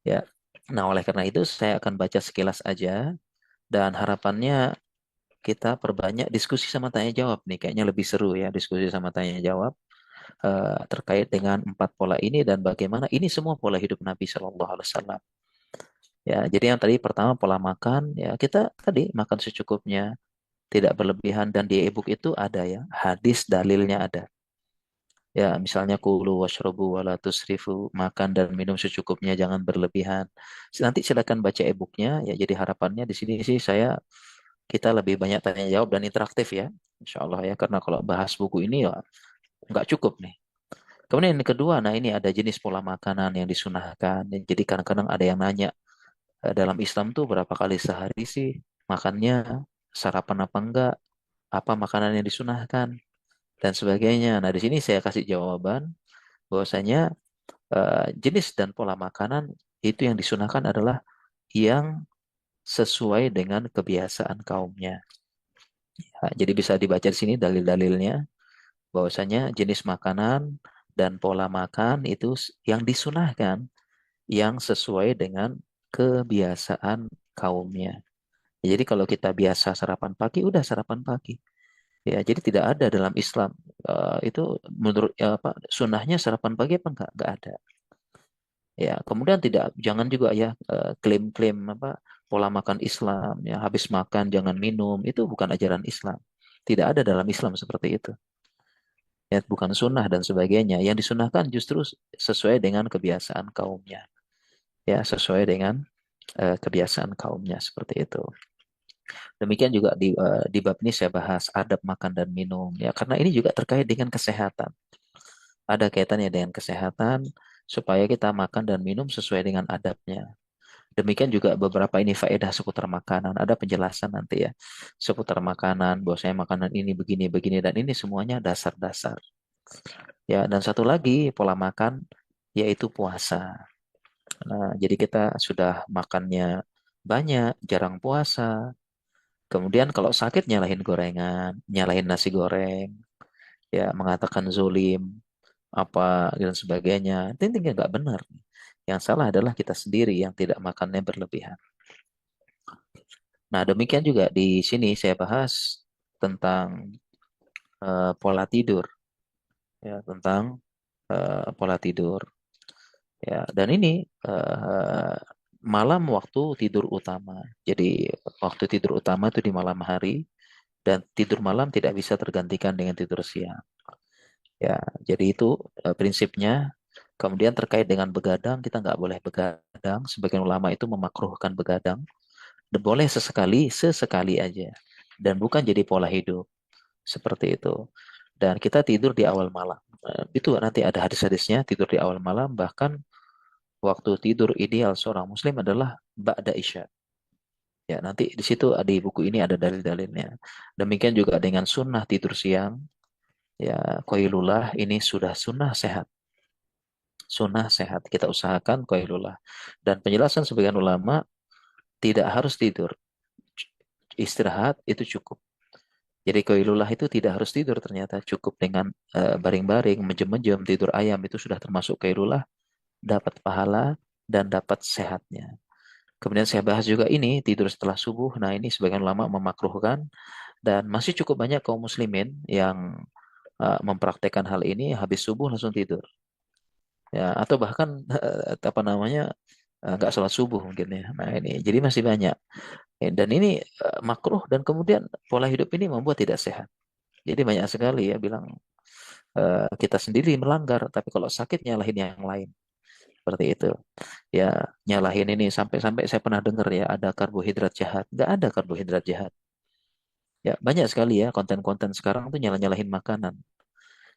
Ya. Nah, oleh karena itu saya akan baca sekilas aja dan harapannya kita perbanyak diskusi sama tanya jawab nih. Kayaknya lebih seru ya diskusi sama tanya jawab terkait dengan 4 pola ini dan bagaimana ini semua pola hidup Nabi Shallallahu Alaihi Wasallam. Ya, jadi yang tadi pertama pola makan ya kita tadi makan secukupnya, tidak berlebihan dan di e-book itu ada ya hadis dalilnya ada. Ya, misalnya kulu washrobu wala tusrifu, makan dan minum secukupnya, jangan berlebihan. Nanti silakan baca e-booknya ya. Jadi harapannya di sini sih kita lebih banyak tanya jawab dan interaktif ya, Insya Allah ya. Karena kalau bahas buku ini ya nggak cukup nih. Kemudian yang kedua, nah ini ada jenis pola makanan yang disunahkan. Jadi kadang-kadang ada yang nanya dalam Islam tuh berapa kali sehari sih makannya, sarapan apa enggak, apa makanan yang disunahkan dan sebagainya. Nah di sini saya kasih jawaban bahwasanya jenis dan pola makanan itu yang disunahkan adalah yang sesuai dengan kebiasaan kaumnya. Jadi bisa dibaca di sini dalil-dalilnya bahwasanya jenis makanan dan pola makan itu yang disunahkan yang sesuai dengan kebiasaan kaumnya. Jadi kalau kita biasa sarapan pagi, udah sarapan pagi. Ya, jadi tidak ada dalam Islam itu menurut apa sunnahnya sarapan pagi apa enggak ada. Ya, kemudian jangan juga ya klaim-klaim apa pola makan Islam ya habis makan jangan minum itu bukan ajaran Islam. Tidak ada dalam Islam seperti itu. Ya, bukan sunnah dan sebagainya. Yang disunahkan justru sesuai dengan kebiasaan kaumnya. Ya, sesuai dengan kebiasaan kaumnya seperti itu. Demikian juga di bab ini saya bahas adab makan dan minum ya karena ini juga terkait dengan kesehatan. Ada kaitannya dengan kesehatan supaya kita makan dan minum sesuai dengan adabnya. Demikian juga beberapa ini faedah seputar makanan. Ada penjelasan nanti ya seputar makanan, bahwasanya makanan ini begini begini dan ini semuanya dasar-dasar. Ya, dan satu lagi pola makan yaitu puasa. Nah, jadi kita sudah makannya banyak, jarang puasa. Kemudian kalau sakit nyalahin gorengan, nyalahin nasi goreng, ya mengatakan zolim, apa dan sebagainya. Itu intinya nggak benar. Yang salah adalah kita sendiri yang tidak makannya berlebihan. Nah, demikian juga di sini saya bahas tentang pola tidur, ya tentang pola tidur. Ya, dan ini malam waktu tidur utama. Jadi waktu tidur utama itu di malam hari dan tidur malam tidak bisa tergantikan dengan tidur siang. Ya, jadi itu prinsipnya. Kemudian terkait dengan begadang, kita nggak boleh begadang. Sebagian ulama itu memakruhkan begadang. Dan boleh sesekali, sesekali aja. Dan bukan jadi pola hidup. Seperti itu. Dan kita tidur di awal malam. Itu nanti ada hadis-hadisnya, tidur di awal malam. Bahkan waktu tidur ideal seorang muslim adalah ba'da isya. Ya, nanti di situ di buku ini ada dalil-dalilnya. Demikian juga dengan sunnah tidur siang. Ya, qailullah ini sudah sunnah sehat. Sunnah sehat. Kita usahakan qailullah. Dan penjelasan sebagian ulama tidak harus tidur. Istirahat itu cukup. Jadi qailullah itu tidak harus tidur ternyata. Cukup dengan baring-baring, menjem-menjem, tidur ayam itu sudah termasuk qailullah. Dapat pahala dan dapat sehatnya. Kemudian saya bahas juga ini tidur setelah subuh. Nah, ini sebagian ulama memakruhkan dan masih cukup banyak kaum muslimin yang mempraktekkan hal ini habis subuh langsung tidur. Ya, atau bahkan apa namanya nggak sholat subuh mungkin ya. Nah, ini jadi masih banyak. Dan ini makruh dan kemudian pola hidup ini membuat tidak sehat. Jadi banyak sekali ya bilang kita sendiri melanggar, tapi kalau sakit nyalahin yang lain. Seperti itu. Ya, nyalahin ini sampai-sampai saya pernah dengar ya ada karbohidrat jahat. Nggak ada karbohidrat jahat. Ya, banyak sekali ya konten-konten sekarang tuh nyala-nyalahin makanan.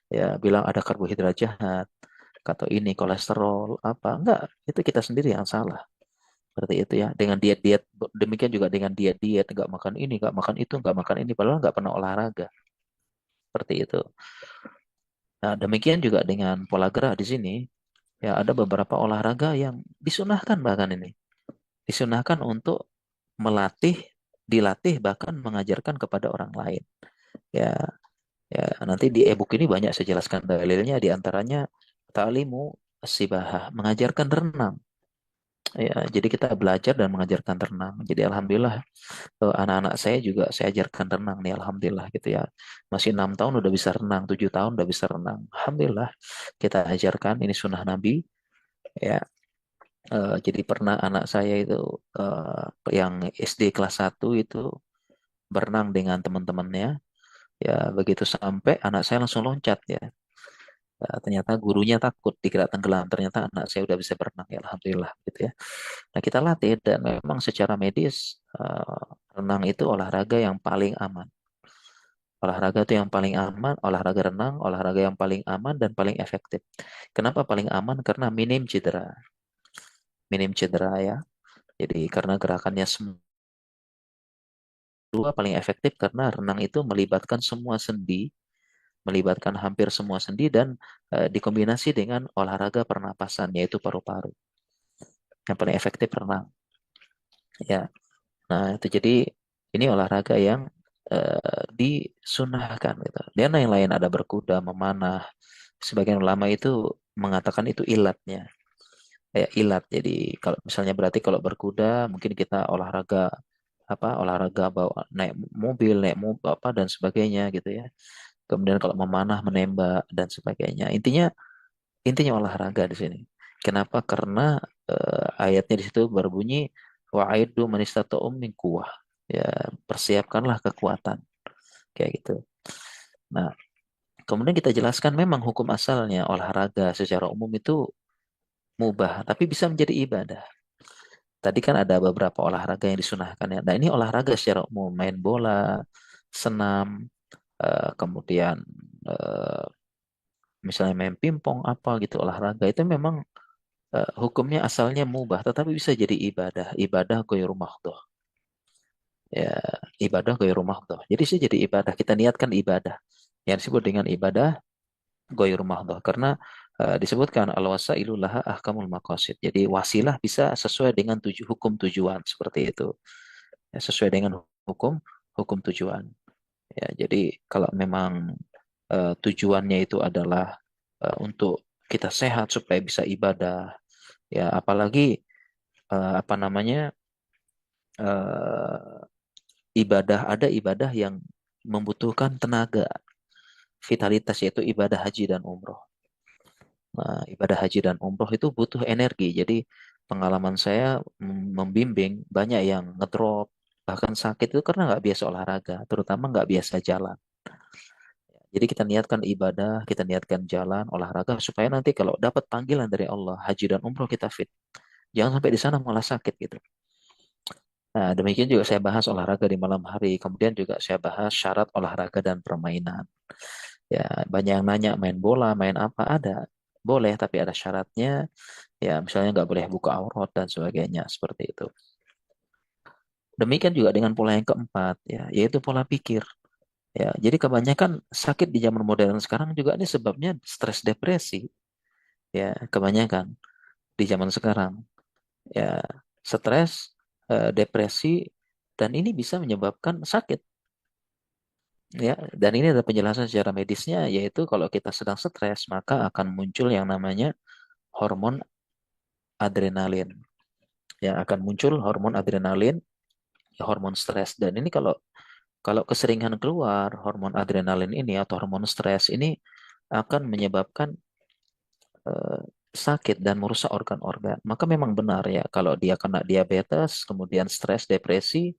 Ya, bilang ada karbohidrat jahat, atau ini kolesterol apa. Enggak, itu kita sendiri yang salah. Seperti itu ya. Dengan diet-diet, demikian juga dengan diet-diet, nggak makan ini, nggak makan itu, nggak makan ini, padahal nggak pernah olahraga. Seperti itu. Nah, demikian juga dengan pola gerak di sini. Ya, ada beberapa olahraga yang disunahkan bahkan ini. Disunahkan untuk melatih, dilatih bahkan mengajarkan kepada orang lain. Ya, ya nanti di e-book ini banyak saya jelaskan dalilnya di antaranya ta'limu sibahah, mengajarkan renang. Ya, jadi kita belajar dan mengajarkan renang. Jadi alhamdulillah anak-anak saya juga saya ajarkan renang nih alhamdulillah gitu ya. Masih 6 tahun udah bisa renang, 7 tahun udah bisa renang. Alhamdulillah kita ajarkan ini sunnah Nabi ya. Jadi pernah anak saya itu yang SD kelas 1 itu berenang dengan teman-temannya. Ya begitu sampai anak saya langsung loncat ya. Ternyata gurunya takut dikira tenggelam. Ternyata anak saya udah bisa berenang ya alhamdulillah gitu ya. Nah kita latih dan memang secara medis renang itu olahraga yang paling aman. Olahraga itu yang paling aman, olahraga renang, olahraga yang paling aman dan paling efektif. Kenapa paling aman? Karena minim cedera. Minim cedera ya. Jadi karena gerakannya semua paling efektif karena renang itu melibatkan semua sendi, melibatkan hampir semua sendi dan dikombinasi dengan olahraga pernapasan yaitu paru-paru. Yang paling efektif renang. Ya. Nah, itu jadi ini olahraga yang disunahkan gitu. Dan yang lain ada berkuda, memanah. Sebagian ulama itu mengatakan itu ilatnya. Ya, ilat. Jadi kalau misalnya berarti kalau berkuda mungkin kita olahraga apa olahraga bawa naik mobil, naik mobil apa dan sebagainya gitu ya. Kemudian kalau memanah, menembak dan sebagainya. Intinya intinya olahraga di sini. Kenapa? Karena ayatnya di situ berbunyi wa'aidu manistata'um min quwwah. Ya, persiapkanlah kekuatan kayak gitu. Nah, kemudian kita jelaskan memang hukum asalnya olahraga secara umum itu mubah, tapi bisa menjadi ibadah. Tadi kan ada beberapa olahraga yang disunahkan ya. Nah, ini olahraga secara umum, main bola, senam, kemudian eh, misalnya main pingpong apa gitu olahraga itu memang hukumnya asalnya mubah, tetapi bisa jadi ibadah, ibadah ghairu mahdhah. Ya, ibadah ghairu mahdhah. Jadi sih jadi ibadah, kita niatkan ibadah. Yang disebut dengan ibadah ghairu mahdhah karena disebutkan al-wasailu laha ahkamul maqasid. Jadi wasilah bisa sesuai dengan hukum tujuan seperti itu. Ya, sesuai dengan hukum hukum tujuan. Ya, jadi kalau memang tujuannya itu adalah untuk kita sehat supaya bisa ibadah, ya apalagi apa namanya eh, ada ibadah yang membutuhkan tenaga, vitalitas yaitu ibadah haji dan umroh. Nah, ibadah haji dan umroh itu butuh energi. Jadi pengalaman saya membimbing banyak yang ngedrop bahkan sakit itu karena nggak biasa olahraga, terutama nggak biasa jalan. Jadi kita niatkan ibadah, kita niatkan jalan, olahraga supaya nanti kalau dapat panggilan dari Allah, haji dan umroh kita fit. Jangan sampai di sana malah sakit gitu. Nah, demikian juga saya bahas olahraga di malam hari. Kemudian juga saya bahas syarat olahraga dan permainan. Ya, banyak yang nanya main bola, main apa? Ada. Boleh, tapi ada syaratnya. Ya, misalnya nggak boleh buka aurat dan sebagainya. Seperti itu. Demikian juga dengan pola yang keempat, ya, yaitu pola pikir. Ya, jadi kebanyakan sakit di zaman modern sekarang juga ini sebabnya stres depresi. Ya, kebanyakan di zaman sekarang. Ya, stres, depresi, dan ini bisa menyebabkan sakit. Ya, dan ini ada penjelasan secara medisnya, yaitu kalau kita sedang stres, maka akan muncul yang namanya hormon adrenalin. Ya, akan muncul hormon adrenalin, ya, hormon stres. Dan ini kalau kalau keseringan keluar hormon adrenalin ini atau hormon stres ini akan menyebabkan eh, sakit dan merusak organ-organ. Maka memang benar ya kalau dia kena diabetes, kemudian stres, depresi,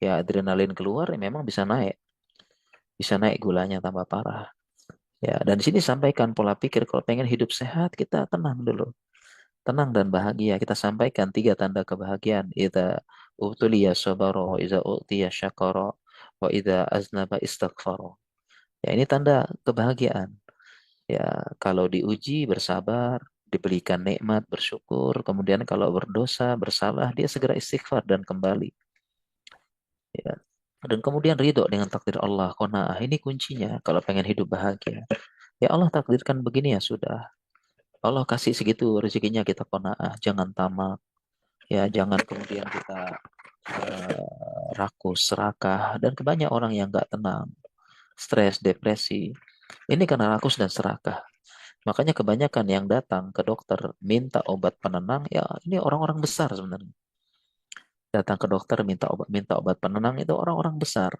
ya adrenalin keluar, ya memang bisa naik gulanya tambah parah. Ya, dan di sini sampaikan pola pikir kalau pengen hidup sehat kita tenang dulu, tenang dan bahagia. Kita sampaikan tiga tanda kebahagiaan. Idza utuliya sabaro, idza utiya syakara, wa idza aznaba istaghfara. Ya, ini tanda kebahagiaan. Ya, kalau diuji bersabar, diberikan nikmat bersyukur, kemudian kalau berdosa, bersalah, dia segera istighfar dan kembali. Ya. Dan kemudian ridho dengan takdir Allah. Qanaah ini kuncinya kalau pengen hidup bahagia. Ya Allah takdirkan begini ya sudah. Allah kasih segitu rezekinya kita qanaah, jangan tamak. Ya, jangan kemudian kita rakus, serakah dan kebanyak orang yang nggak tenang, stres, depresi. Ini karena rakus dan serakah. Makanya kebanyakan yang datang ke dokter minta obat penenang, ya ini orang-orang besar sebenarnya. Datang ke dokter minta obat penenang itu orang-orang besar,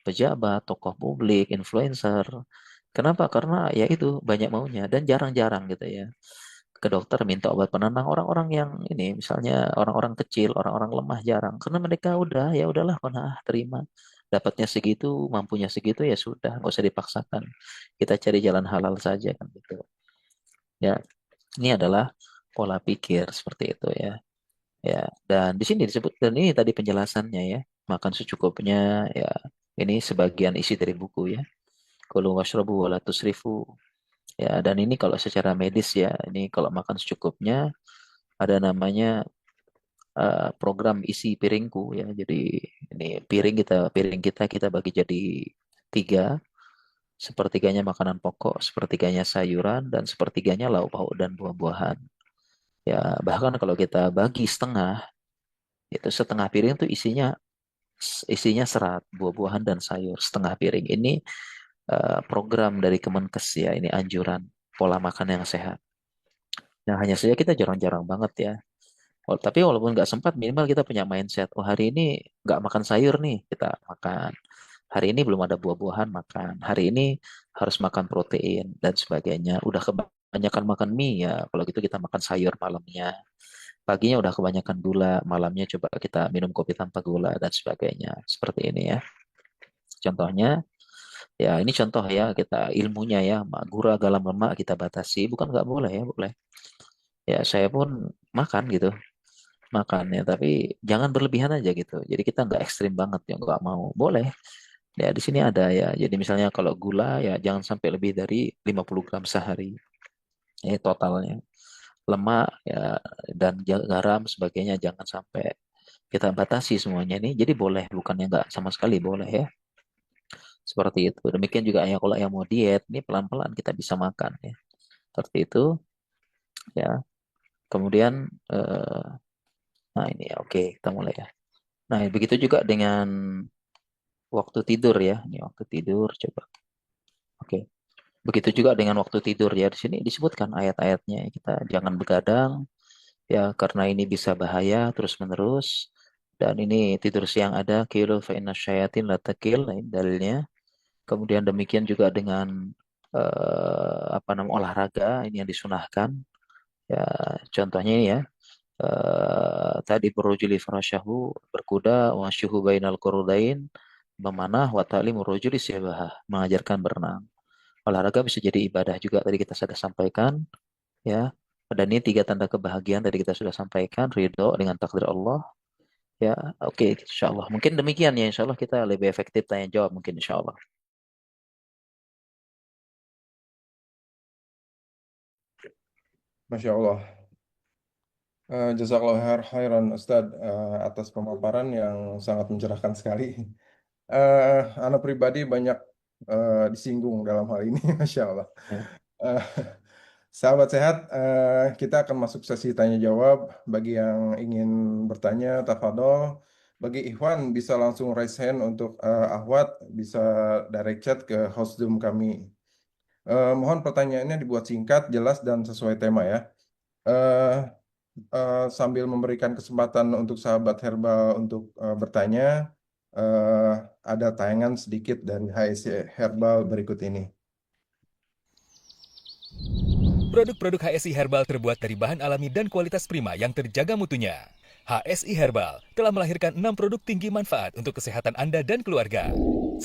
pejabat, tokoh publik, influencer. Kenapa? Karena ya itu banyak maunya dan jarang-jarang gitu ya. Ke dokter minta obat penenang orang-orang yang ini misalnya orang-orang kecil, orang-orang lemah jarang. Karena mereka udah ya udahlah kona'ah terima. Dapatnya segitu, mampunya segitu ya sudah, nggak usah dipaksakan. Kita cari jalan halal saja kan gitu. Ya, ini adalah pola pikir seperti itu ya. Ya, dan di sini disebut dan ini tadi penjelasannya ya. Makan secukupnya ya. Ini sebagian isi dari buku ya. Kulu washrabu wala tusrifu. Ya, dan ini kalau secara medis ya, ini kalau makan secukupnya ada namanya program isi piringku ya. Jadi ini piring kita kita bagi jadi tiga. Sepertiganya makanan pokok, sepertiganya sayuran, dan sepertiganya lauk pauk dan buah-buahan. Ya, bahkan kalau kita bagi setengah, itu setengah piring itu isinya serat, buah-buahan dan sayur. Setengah piring ini program dari Kemenkes ya, ini anjuran pola makan yang sehat. Nah, hanya saja kita jarang-jarang banget ya. Tapi walaupun nggak sempat, minimal kita punya mindset. Oh, hari ini nggak makan sayur nih, kita makan. Hari ini belum ada buah-buahan, makan. Hari ini harus makan protein dan sebagainya. Udah kebanyakan makan mie ya, kalau gitu kita makan sayur malamnya. Paginya udah kebanyakan gula, malamnya coba kita minum kopi tanpa gula dan sebagainya. Seperti ini ya. Contohnya, ya ini contoh ya kita ilmunya ya, gula garam lemak kita batasi. Bukan nggak boleh ya, boleh. Ya saya pun makan gitu, makan ya, tapi jangan berlebihan aja gitu. Jadi kita nggak ekstrim banget ya, nggak mau. Boleh. Ya di sini ada ya. Jadi misalnya kalau gula ya jangan sampai lebih dari 50 gram sehari. Ini totalnya. Lemak ya dan garam sebagainya jangan sampai kita batasi semuanya ini. Jadi boleh, bukannya nggak sama sekali boleh ya. Seperti itu. Demikian juga ya kalau yang mau diet, ini pelan-pelan kita bisa makan ya. Seperti itu ya. Kemudian nah ini ya oke kita mulai ya. Nah begitu juga dengan waktu tidur ya. Ini waktu tidur coba. Oke. Begitu juga dengan waktu tidur ya. Di sini disebutkan ayat-ayatnya. Kita jangan begadang ya karena ini bisa bahaya terus-menerus. Dan ini tidur siang ada kilu fa inna syayatin la takil, nah, ini dalilnya. Kemudian demikian juga dengan apa namanya olahraga ini yang disunahkan. Ya contohnya ini ya. Tadi berujuli farasyahu berkuda wa syuhu bainal qurudain memanah wa ta'lim rujuli sibahah mengajarkan berenang. Olahraga bisa jadi ibadah juga tadi kita sudah sampaikan ya. Dan ini tiga tanda kebahagiaan tadi kita sudah sampaikan, ridho dengan takdir Allah. Ya, oke, insya Allah. Mungkin demikian ya, insya Allah kita lebih efektif tanya jawab mungkin insya Allah. Masya Allah. Jazakallah khairan Ustadz atas pemaparan yang sangat mencerahkan sekali. Anak pribadi banyak disinggung dalam hal ini, Masya Allah. Ya. Eh, Sahabat sehat, kita akan masuk sesi tanya jawab. Bagi yang ingin bertanya, tafadhol. Bagi Ikhwan bisa langsung raise hand untuk Ahwat, bisa direct chat ke host Zoom kami. Mohon pertanyaannya dibuat singkat, jelas, dan sesuai tema ya. Eh, Sambil memberikan kesempatan untuk sahabat herbal untuk bertanya, eh, ada tayangan sedikit dari HSI Herbal berikut ini. Produk-produk HSI Herbal terbuat dari bahan alami dan kualitas prima yang terjaga mutunya. HSI Herbal telah melahirkan 6 produk tinggi manfaat untuk kesehatan Anda dan keluarga. 1.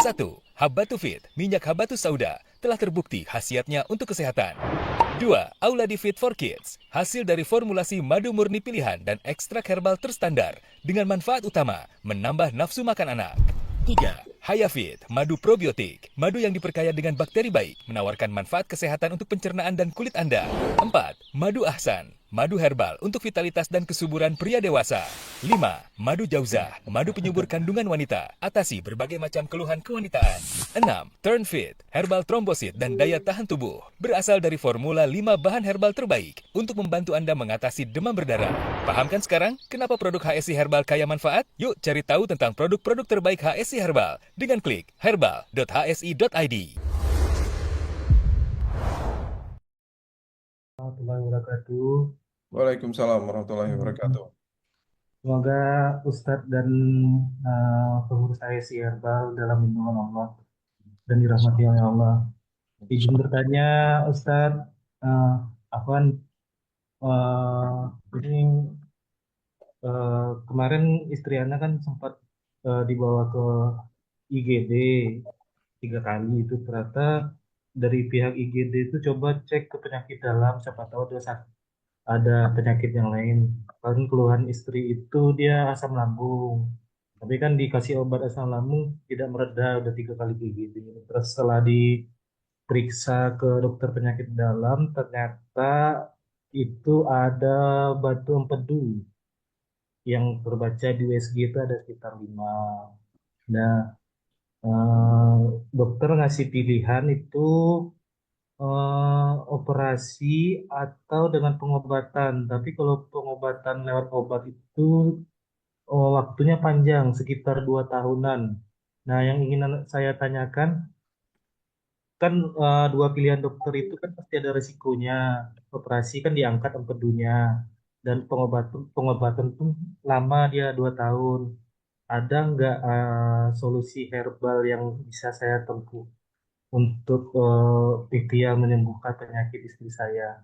Habbatu Fit, minyak habatus sauda, telah terbukti khasiatnya untuk kesehatan. 2. Auladi Fit for Kids, hasil dari formulasi madu murni pilihan dan ekstrak herbal terstandar dengan manfaat utama menambah nafsu makan anak. 3. Hayafit, madu probiotik, madu yang diperkaya dengan bakteri baik, menawarkan manfaat kesehatan untuk pencernaan dan kulit Anda. 4. Madu Ahsan, madu herbal untuk vitalitas dan kesuburan pria dewasa. 5. Madu Jauzah, madu penyubur kandungan wanita, atasi berbagai macam keluhan kewanitaan. 6. Turn Fit, herbal trombosit dan daya tahan tubuh, berasal dari formula 5 bahan herbal terbaik untuk membantu Anda mengatasi demam berdarah. Paham kan sekarang kenapa produk HSI Herbal kaya manfaat? Yuk cari tahu tentang produk-produk terbaik HSI Herbal dengan klik herbal.hsi.id. Warahmatullahi wabarakatuh. Waalaikumsalam warahmatullahi wabarakatuh. Semoga Ustadz dan pengurus ASI Herbal dalam lindungan Allah dan dirahmati oleh Allah. Izin bertanya, Ustadz, uh, Afwan, ini kemarin istri Anda kan sempat dibawa ke IGD 3 kali itu ternyata dari pihak IGD itu coba cek ke penyakit dalam, siapa tahu ada penyakit yang lain. Paling keluhan istri itu dia asam lambung. Tapi kan dikasih obat asam lambung tidak mereda udah 3 kali GGD. Terus setelah diperiksa ke dokter penyakit dalam ternyata itu ada batu empedu yang terbaca di USG itu ada sekitar 5. Nah, eh, dokter ngasih pilihan itu operasi atau dengan pengobatan. Tapi kalau pengobatan lewat obat itu waktunya panjang, sekitar 2 tahunan. Nah, yang ingin saya tanyakan, kan 2 pilihan dokter itu kan pasti ada resikonya. Operasi kan diangkat empedunya, dan pengobatan pengobatan pun lama dia 2 tahun. Ada nggak solusi herbal yang bisa saya tempuh untuk ikhtiar menyembuhkan penyakit istri saya?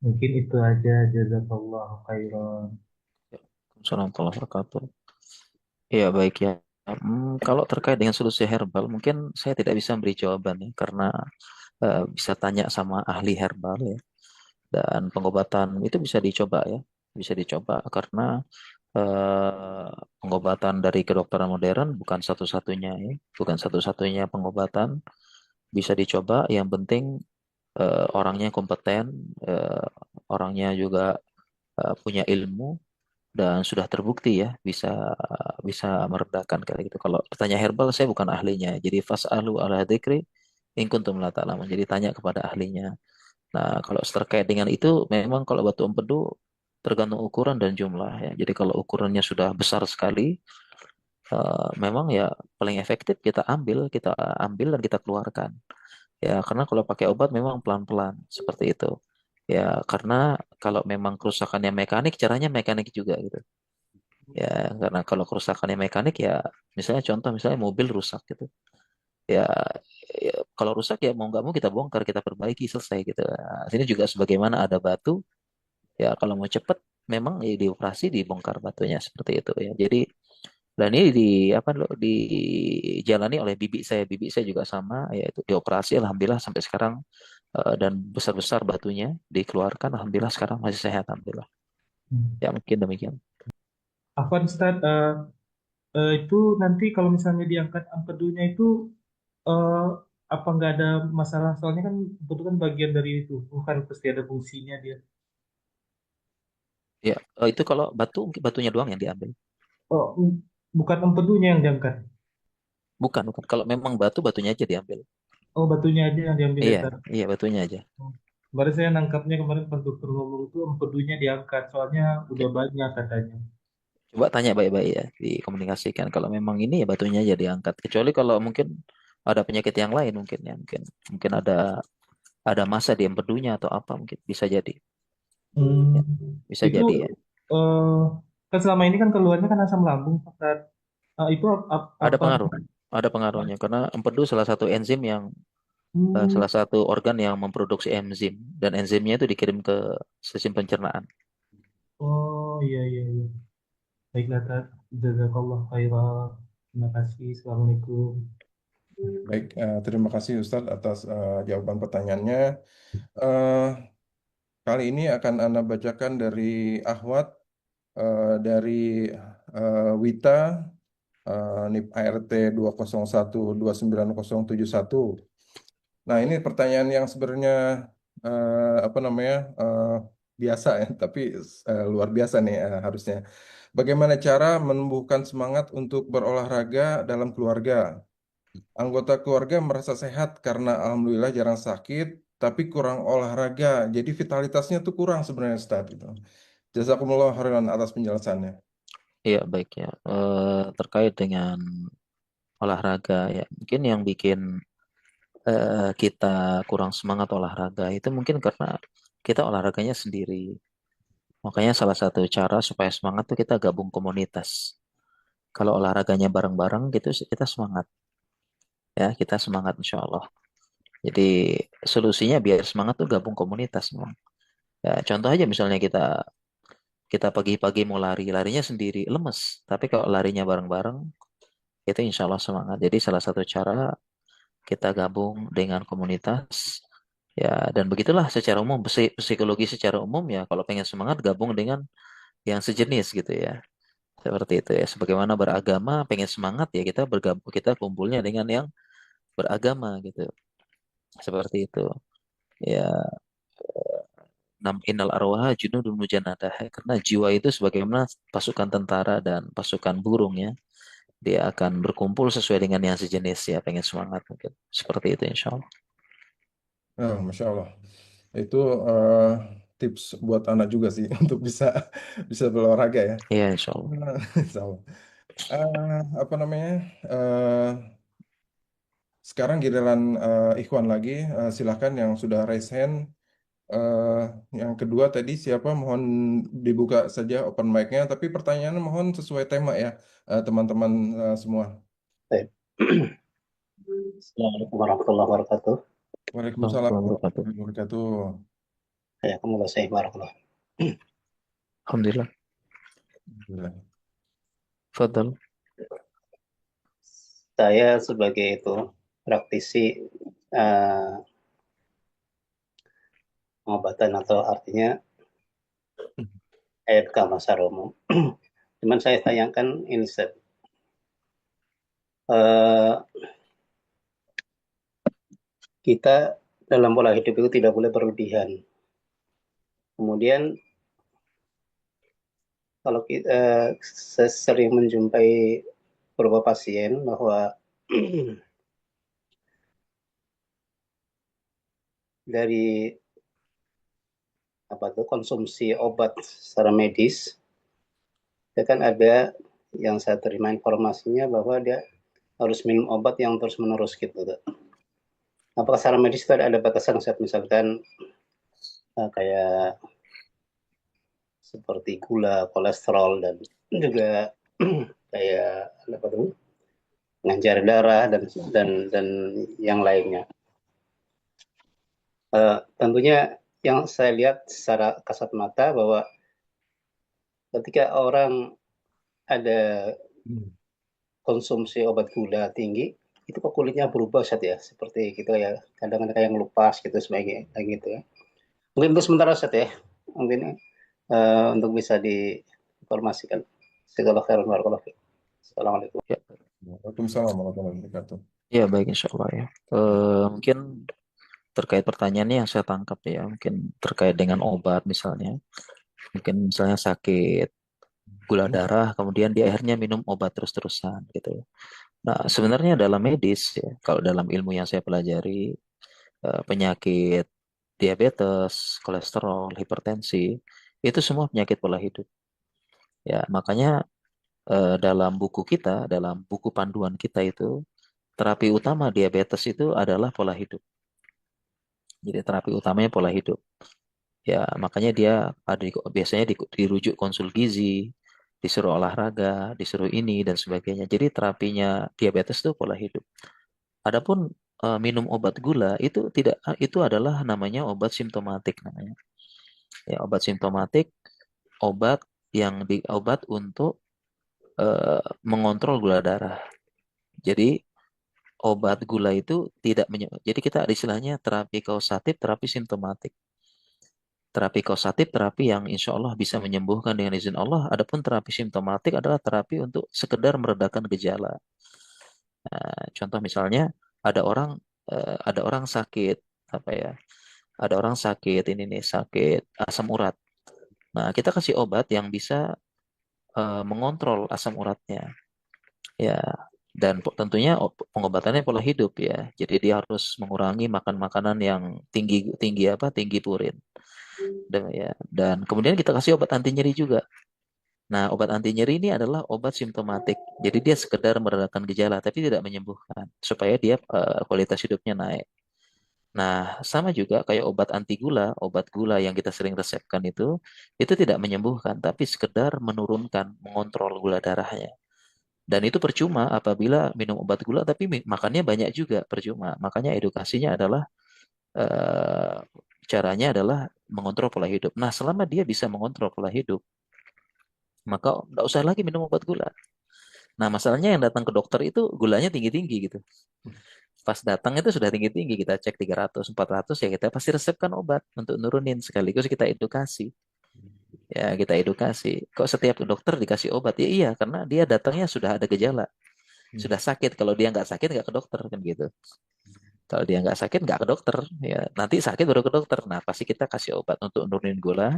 Mungkin itu aja. Jazakallah khairan. Assalamualaikum warahmatullahi wabarakatuh. Iya baik ya. Kalau terkait dengan solusi herbal, mungkin saya tidak bisa beri jawaban ya, karena bisa tanya sama ahli herbal ya. Dan pengobatan itu bisa dicoba ya, bisa dicoba karena eh, pengobatan dari kedokteran modern bukan satu-satunya ya, bukan satu-satunya pengobatan bisa dicoba. Yang penting orangnya kompeten, eh, orangnya juga punya ilmu dan sudah terbukti ya bisa bisa meredakan kayak gitu. Kalau bertanya herbal saya bukan ahlinya. Jadi fas'alu ala dzikri in kuntum la ta'lamun. Jadi tanya kepada ahlinya. Nah, kalau terkait dengan itu memang kalau batu empedu tergantung ukuran dan jumlah ya. Jadi kalau ukurannya sudah besar sekali memang ya paling efektif kita ambil dan kita keluarkan. Ya, karena kalau pakai obat memang pelan-pelan seperti itu. Ya, karena kalau memang kerusakannya mekanik, caranya mekanik juga gitu. Ya, karena kalau kerusakannya mekanik ya, misalnya contoh misalnya mobil rusak gitu. Ya, ya, kalau rusak ya mau nggak mau kita bongkar, kita perbaiki selesai gitu. Nah, sini juga sebagaimana ada batu, ya kalau mau cepet memang dioperasi dibongkar batunya seperti itu ya. Jadi dan ini di apa loh dijalani oleh bibi saya juga sama yaitu dioperasi alhamdulillah sampai sekarang dan besar-besar batunya dikeluarkan alhamdulillah sekarang masih sehat alhamdulillah. Hmm. Ya mungkin demikian. Afwan Ustaz, itu nanti kalau misalnya diangkat empedunya itu eh, apa nggak ada masalah? Soalnya kan empedu kan bagian dari itu, bukan pasti ada fungsinya dia. Ya, itu kalau batunya doang yang diambil. Oh, bukan empedunya yang diangkat. Bukan, bukan. Kalau memang batunya aja diambil. Oh, batunya aja yang diambil ya Iya, Ustaz. iya batunya aja. Oh. Kemarin saya nangkapnya kemarin pas dokter ngomong itu empedunya diangkat, soalnya Ya, udah banyak katanya. coba tanya baik-baik ya, dikomunikasikan. Kalau memang ini ya batunya aja diangkat. Kecuali kalau mungkin ada penyakit yang lain mungkin ya, mungkin ada masa di empedunya atau apa mungkin bisa jadi. Hmm. Ya, bisa Itu jadi ya. eh, kan selama ini kan keluarnya kan asam lambung, Ustaz. Itu Ada apa? pengaruh. Ada pengaruhnya karena empedu salah satu enzim yang Hmm. salah satu organ yang memproduksi enzim dan enzimnya itu dikirim ke sistem pencernaan. Oh, iya iya iya. Baiklah, Tat. Jazakallah khairan. Terima kasih. Assalamualaikum. Baik, terima kasih Ustadz atas jawaban pertanyaannya. Eh, Kali ini akan Anda bacakan dari Ahwat, dari Wita, NIP ART 201 29071. Nah, ini pertanyaan yang sebenarnya apa namanya biasa ya, tapi luar biasa nih harusnya. Bagaimana cara menumbuhkan semangat untuk berolahraga dalam keluarga? Anggota keluarga merasa sehat karena alhamdulillah jarang sakit, tapi kurang olahraga. Jadi vitalitasnya tuh kurang sebenarnya Ustaz gitu. Jazakumullah khairan atas penjelasannya. Iya baik ya. Terkait dengan olahraga ya, mungkin yang bikin kita kurang semangat olahraga itu mungkin karena kita olahraganya sendiri. Makanya salah satu cara supaya semangat tuh kita gabung komunitas. Kalau olahraganya bareng-bareng gitu kita semangat ya, kita semangat insya Allah. Jadi solusinya biar semangat tuh gabung komunitas memang. Ya, contoh aja misalnya kita kita pagi-pagi mau lari, larinya sendiri lemes. Tapi kalau larinya bareng-bareng itu insya Allah semangat. Jadi salah satu cara kita gabung dengan komunitas ya dan begitulah secara umum psikologi secara umum ya kalau pengen semangat gabung dengan yang sejenis gitu ya seperti itu ya sebagaimana beragama pengen semangat ya kita bergabung kita kumpulnya dengan yang beragama gitu seperti itu ya nam innal arwaha junudun mujannadah karena jiwa itu sebagaimana pasukan tentara dan pasukan burung ya dia akan berkumpul sesuai dengan yang sejenis ya pengen semangat mungkin seperti itu insya Allah. Oh, Masya Allah. Itu eh, tips buat anak juga sih untuk bisa bisa berolahraga ya. Iya insya Allah. Insya Allah. Apa namanya? eh, Sekarang giliran Ikhwan lagi. Silakan yang sudah raise hand. Eh, yang kedua tadi siapa? Mohon dibuka saja open mic-nya. Tapi pertanyaannya mohon sesuai tema ya, teman-teman semua. Baik. Assalamualaikum warahmatullahi wabarakatuh. Waalaikumsalam Warahmatullahi wabarakatuh. warahmatullahi wabarakatuh. Hayakumullah saya barakallah. Alhamdulillah. Alhamdulillah. Fadal. Saya sebagai itu praktisi eh, pengobatan atau artinya AMK Masar Umum. Cuman saya tanyakan ini Ustaz. Eh, kita dalam pola hidup itu tidak boleh berlebihan. Kemudian kalau kita saya sering menjumpai beberapa pasien bahwa dari apa tuh konsumsi obat secara medis, ya kan ada yang saya terima informasinya bahwa dia harus minum obat yang terus menerus gitu. Apakah secara medis itu ada batasan saat misalkan kayak seperti gula, kolesterol dan juga kayak apa tuh pengencer darah dan yang lainnya. Tentunya yang saya lihat secara kasat mata bahwa ketika orang ada konsumsi obat gula tinggi, itu kok kulitnya berubah Ustaz ya, seperti gitu ya, kadang-kadang kayak ngelupas gitu sebagai kayak gitu ya. Mungkin itu sementara Ustaz ya, mungkin untuk bisa diinformasikan. Jazakallahu khairan barakallahu fiik. Assalamualaikum. Ya, Waalaikumsalam warahmatullahi wabarakatuh. ya baik insya Allah ya. Mungkin terkait pertanyaannya yang saya tangkap ya, mungkin terkait dengan obat misalnya. Mungkin misalnya sakit gula darah, kemudian dia akhirnya minum obat terus-terusan gitu ya. Nah, sebenarnya dalam medis ya, kalau dalam ilmu yang saya pelajari, penyakit diabetes, kolesterol, hipertensi, itu semua penyakit pola hidup. Ya, makanya dalam buku kita, dalam buku panduan kita itu, terapi utama diabetes itu adalah pola hidup. Jadi terapi utamanya pola hidup. Ya, makanya dia biasanya dirujuk konsul gizi, disuruh olahraga, disuruh ini dan sebagainya. Jadi terapinya diabetes itu pola hidup. Adapun minum obat gula itu tidak, itu adalah namanya obat simptomatik namanya. Ya, obat simptomatik, obat obat untuk mengontrol gula darah. Jadi obat gula itu tidak jadi kita istilahnya terapi kausatif, terapi simptomatik. Terapi kausatif, terapi yang insya Allah bisa menyembuhkan dengan izin Allah. Adapun terapi simptomatik adalah terapi untuk sekedar meredakan gejala. Contoh misalnya ada orang sakit apa ya? Ada orang sakit ini nih sakit asam urat. Nah, kita kasih obat yang bisa mengontrol asam uratnya. Ya, dan tentunya pengobatannya pola hidup ya. Jadi dia harus mengurangi makan makanan yang tinggi tinggi apa? Tinggi purin. Dan kemudian kita kasih obat anti nyeri juga. Nah, obat anti nyeri ini adalah obat simptomatik. Jadi dia sekedar meredakan gejala tapi tidak menyembuhkan supaya dia kualitas hidupnya naik. Nah, sama juga kayak obat gula yang kita sering resepkan itu tidak menyembuhkan tapi sekedar menurunkan, mengontrol gula darahnya. Dan itu percuma apabila minum obat gula tapi makannya banyak juga percuma. Makanya edukasinya adalah eh, caranya adalah mengontrol pola hidup. Nah, selama dia bisa mengontrol pola hidup, maka nggak usah lagi minum obat gula. Nah, masalahnya yang datang ke dokter itu gulanya tinggi-tinggi gitu. Pas datang itu sudah tinggi-tinggi, kita cek 300, 400 ya kita pasti resepkan obat untuk nurunin sekaligus kita edukasi. Ya, kita edukasi. Kok setiap dokter dikasih obat? Ya iya, karena dia datangnya sudah ada gejala. Sudah sakit. Kalau dia nggak sakit, nggak ke dokter kan gitu. Kalau dia nggak sakit, nggak ke dokter. Ya, nanti sakit baru ke dokter. Nah, pasti kita kasih obat untuk nurunin gula.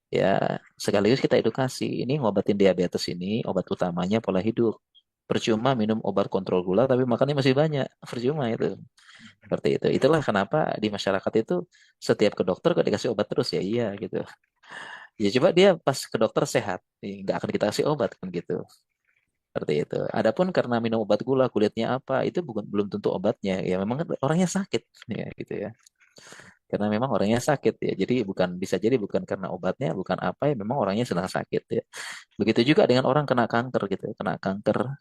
Ya, sekaligus kita edukasi. Ini ngobatin diabetes ini, obat utamanya pola hidup. Percuma minum obat kontrol gula, tapi makannya masih banyak. Percuma itu. Seperti itu. Itulah kenapa di masyarakat itu setiap ke dokter kok dikasih obat terus ya iya gitu. Ya coba dia pas ke dokter sehat, nggak akan kita kasih obat kan gitu. Seperti itu. Adapun karena minum obat gula kulitnya apa, itu bukan belum tentu obatnya. Ya memang kan orangnya sakit ya gitu ya. Karena memang orangnya sakit ya. Jadi bisa jadi bukan karena obatnya, bukan apa ya, memang orangnya sedang sakit ya. Begitu juga dengan orang kena kanker gitu, kena kanker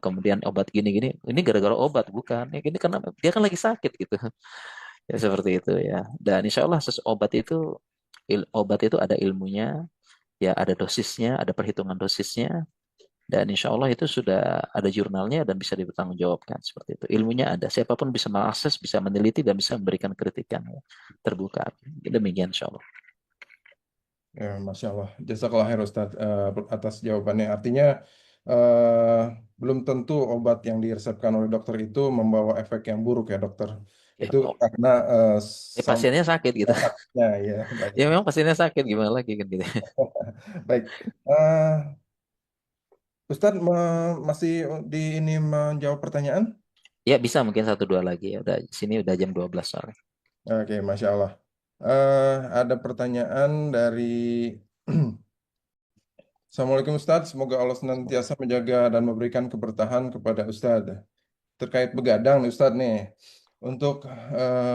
kemudian obat gini-gini, ini gara-gara obat bukan. Ya gini karena dia kan lagi sakit gitu. Ya seperti itu ya. Dan insya Allah obat itu ada ilmunya, ya ada dosisnya, ada perhitungan dosisnya, dan insya Allah itu sudah ada jurnalnya dan bisa dipertanggungjawabkan seperti itu. Ilmunya ada, siapapun bisa mengakses, bisa meneliti dan bisa memberikan kritikan ya. Terbuka. Demikian insya Allah. Ya, Masya Allah. Jazakallah khair Ustaz atas jawabannya. Artinya eh, belum tentu obat yang diresepkan oleh dokter itu membawa efek yang buruk ya dokter. Ya, Itu karena sama pasiennya sakit gitu. ya, ya, baik. Ya memang pasiennya sakit gimana lagi kan gitu. Baik. Ustadz masih di ini menjawab pertanyaan? Ya bisa mungkin satu dua lagi ya. Udah sini udah jam 12 soalnya. Oke, Masya Allah. Ada pertanyaan dari Assalamualaikum Ustadz, semoga Allah senantiasa menjaga dan memberikan keberkahan kepada Ustadz. Terkait begadang nih Ustadz nih, untuk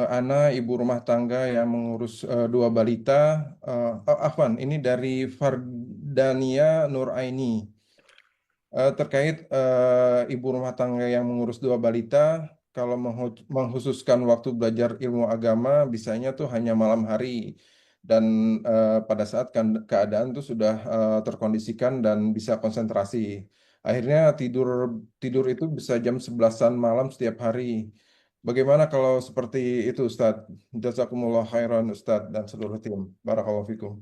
Ana ibu rumah tangga yang mengurus dua balita, Afwan, ini dari Fardania Nuraini. Terkait ibu rumah tangga yang mengurus dua balita, kalau menghususkan waktu belajar ilmu agama, bisanya tuh hanya malam hari. dan pada saat keadaan itu sudah terkondisikan dan bisa konsentrasi. Akhirnya tidur tidur itu bisa jam 11-an malam setiap hari. Bagaimana kalau seperti itu, Ustadz? Jazakumullah khairan, Ustadz dan seluruh tim. Barakallahu fikum.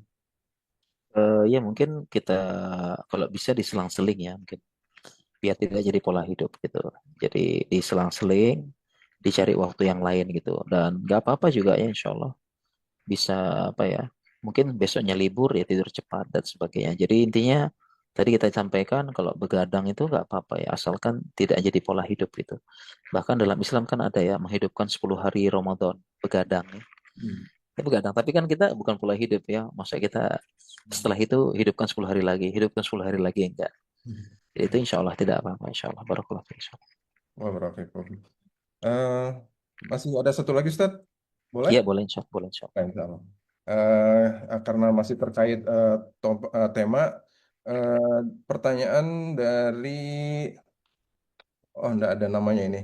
Ya mungkin kita kalau bisa diselang-seling ya, mungkin biar tidak jadi pola hidup gitu. Jadi diselang-seling, dicari waktu yang lain gitu. Dan nggak apa-apa juga ya, insya Allah bisa apa ya? Mungkin besoknya libur ya tidur cepat dan sebagainya. Jadi intinya tadi kita sampaikan kalau begadang itu nggak apa-apa ya, asalkan tidak jadi pola hidup gitu. Bahkan dalam Islam kan ada ya menghidupkan 10 hari Ramadan begadang ya. Hmm. Ya begadang, tapi kan kita bukan pola hidup ya. Masa kita setelah itu hidupkan 10 hari lagi, hidupkan 10 hari lagi enggak. Jadi itu insya Allah tidak apa-apa, insya Allah. Barakallahu fiik, insya Allah. Wah, barakallahu fikum. Eh, Masih ada satu lagi, Ustadz? Boleh? Iya boleh insya Allah, boleh insya Allah. Baik, insya Allah. Karena masih terkait tema, eh, pertanyaan dari, oh, enggak ada namanya ini.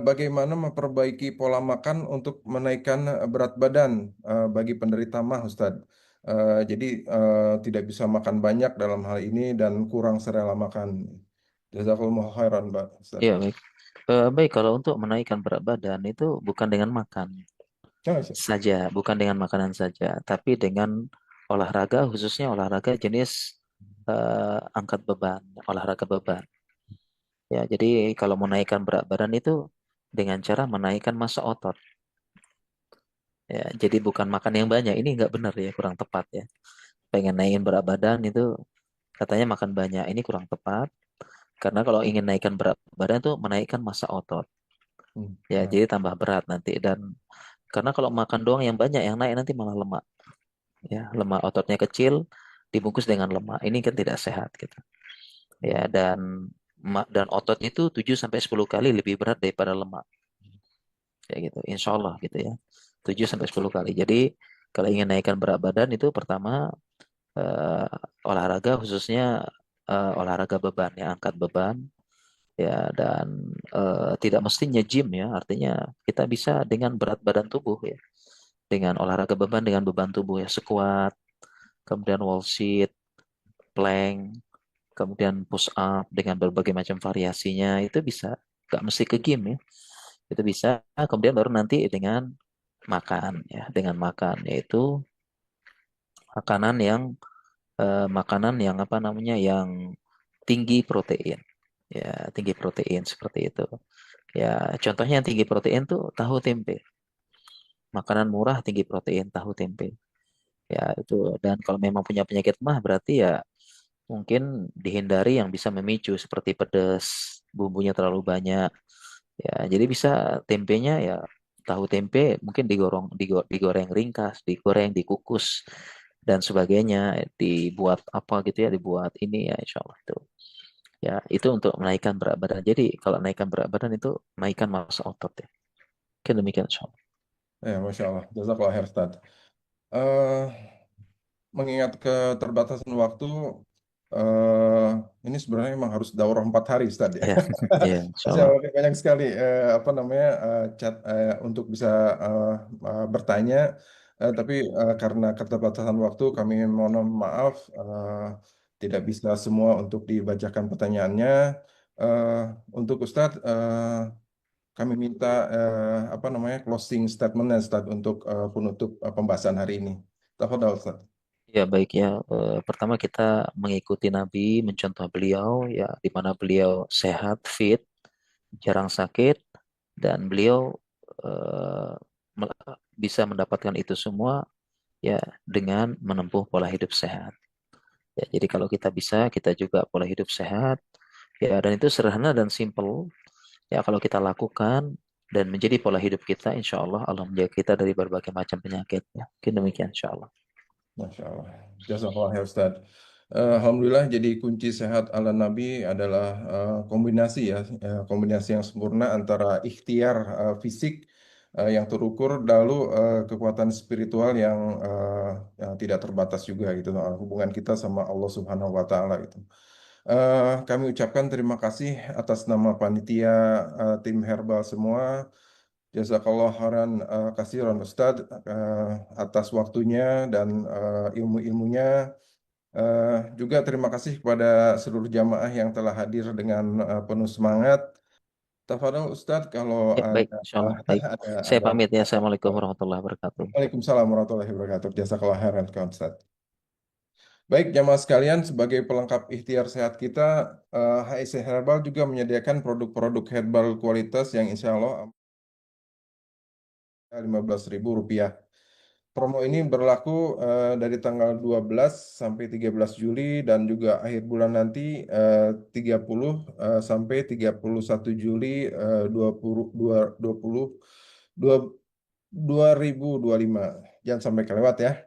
Bagaimana memperbaiki pola makan untuk menaikkan berat badan bagi penderita MAH, Ustadz? Jadi tidak bisa makan banyak dalam hal ini dan kurang serela makan. Jazakumullah khairan, Mbak, Ustadz. Iya baik. Baik, kalau untuk menaikkan berat badan itu bukan dengan makan Ya, Ustadz. saja, bukan dengan makanan saja, tapi dengan olahraga, khususnya olahraga jenis angkat beban, olahraga beban. Ya, jadi kalau menaikkan berat badan itu dengan cara menaikkan massa otot. Ya, jadi bukan makan yang banyak. Ini nggak benar ya, kurang tepat ya. Pengen naikin berat badan itu katanya makan banyak. Ini kurang tepat. Karena kalau ingin naikkan berat badan itu menaikkan massa otot. Ya, Nah, jadi tambah berat nanti. Dan karena kalau makan doang yang banyak, yang naik nanti malah lemak. Ya, lemak ototnya kecil, dibungkus dengan lemak. Ini kan tidak sehat gitu. Ya, dan otot itu 7 sampai 10 kali lebih berat daripada lemak. Ya gitu. Insya Allah gitu ya. 7 sampai 10 kali. Jadi kalau ingin naikkan berat badan itu pertama eh, olahraga khususnya olahraga beban ya, angkat beban ya, dan tidak mestinya gym ya, artinya kita bisa dengan berat badan tubuh ya, dengan olahraga beban dengan beban tubuh ya, squat, kemudian wall sit, plank, kemudian push up dengan berbagai macam variasinya itu bisa, nggak mesti ke gym ya, itu bisa. Kemudian baru nanti dengan makan ya, dengan makan yaitu makanan yang makanan yang apa namanya yang tinggi protein ya, tinggi protein seperti itu ya. Contohnya yang tinggi protein tuh tahu tempe, makanan murah tinggi protein tahu tempe ya itu. Dan kalau memang punya penyakit mah berarti ya mungkin dihindari yang bisa memicu seperti pedas, bumbunya terlalu banyak ya. Jadi bisa tempenya ya, tahu tempe mungkin digoreng ringkas, digoreng, dikukus dan sebagainya, dibuat apa gitu ya, dibuat ini ya, insya Allah itu ya, itu untuk menaikkan berat badan. Jadi kalau naikkan berat badan itu naikkan massa otot ya. Mungkin demikian insya Allah. ya, Masya Allah. Jazakallah khair, Ustadz. Eh, Mengingat keterbatasan waktu, eh ini sebenarnya memang harus daurah 4 hari, Ustadz ya. Ya, ya insya Masya Allah. Allah, banyak sekali apa namanya chat untuk bisa eh, bertanya. Tapi karena keterbatasan waktu, kami mohon maaf tidak bisa semua untuk dibacakan pertanyaannya. Eh, untuk Ustadz, kami minta apa namanya closing statement Ustadz untuk penutup pembahasan hari ini. Tafadhol, Ustadz. Ya baik ya. Pertama kita mengikuti Nabi, mencontoh beliau ya, di mana beliau sehat, fit, jarang sakit, dan beliau eh, bisa mendapatkan itu semua ya dengan menempuh pola hidup sehat. Ya, jadi kalau kita bisa, kita juga pola hidup sehat. Ya, dan itu sederhana dan simple. Ya, kalau kita lakukan dan menjadi pola hidup kita, insya Allah Allah menjaga kita dari berbagai macam penyakit. Ya, mungkin demikian insya Allah. Masya Allah. Jazakallah ya Ustadz. Alhamdulillah, jadi kunci sehat ala Nabi adalah kombinasi ya, kombinasi yang sempurna antara ikhtiar fisik yang terukur, lalu kekuatan spiritual yang tidak terbatas juga gitu, hubungan kita sama Allah Subhanahu Wa Taala gitu. Kami ucapkan terima kasih atas nama panitia tim Herbal semua. Jazakallah khairan kasiran Ustadz atas waktunya dan ilmu-ilmunya. Juga terima kasih kepada seluruh jamaah yang telah hadir dengan penuh semangat. Tafadhol Ustadz kalau Ya, baik, insya Allah. Baik. Saya ada. pamit ya. Assalamualaikum warahmatullahi wabarakatuh. Waalaikumsalam warahmatullahi wabarakatuh. Jazakallah khairan Ustadz. Baik, jamaah sekalian, sebagai pelengkap ikhtiar sehat kita, HIC Herbal juga menyediakan produk-produk herbal kualitas yang insya Allah Rp15.000. Promo ini berlaku dari tanggal 12 sampai 13 Juli dan juga akhir bulan nanti 30 sampai 31 Juli 2025. Jangan sampai kelewat ya.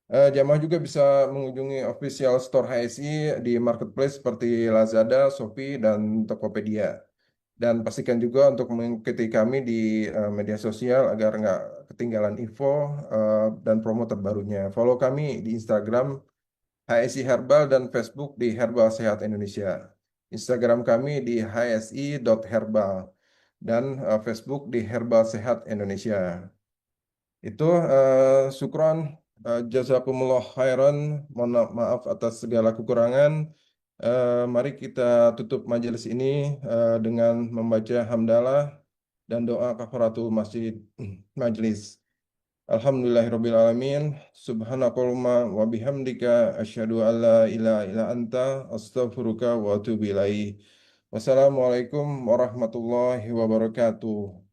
Jamaah juga bisa mengunjungi official store HSI di marketplace seperti Lazada, Shopee, dan Tokopedia. Dan pastikan juga untuk mengikuti kami di media sosial agar nggak ketinggalan info dan promo terbarunya. Follow kami di Instagram HSI Herbal dan Facebook di Herbal Sehat Indonesia. Instagram kami di hsi.herbal dan Facebook di Herbal Sehat Indonesia. Itu syukron, jazakumullah khairan, mohon maaf atas segala kekurangan. Mari kita tutup majelis ini dengan membaca hamdalah dan doa kafaratul masjid majelis. Alhamdulillahirabbil alamin. Subhanakallahumma wa bihamdika asyhadu an la ilaha illa anta astaghfiruka wa atubu ilaik. Wassalamualaikum warahmatullahi wabarakatuh.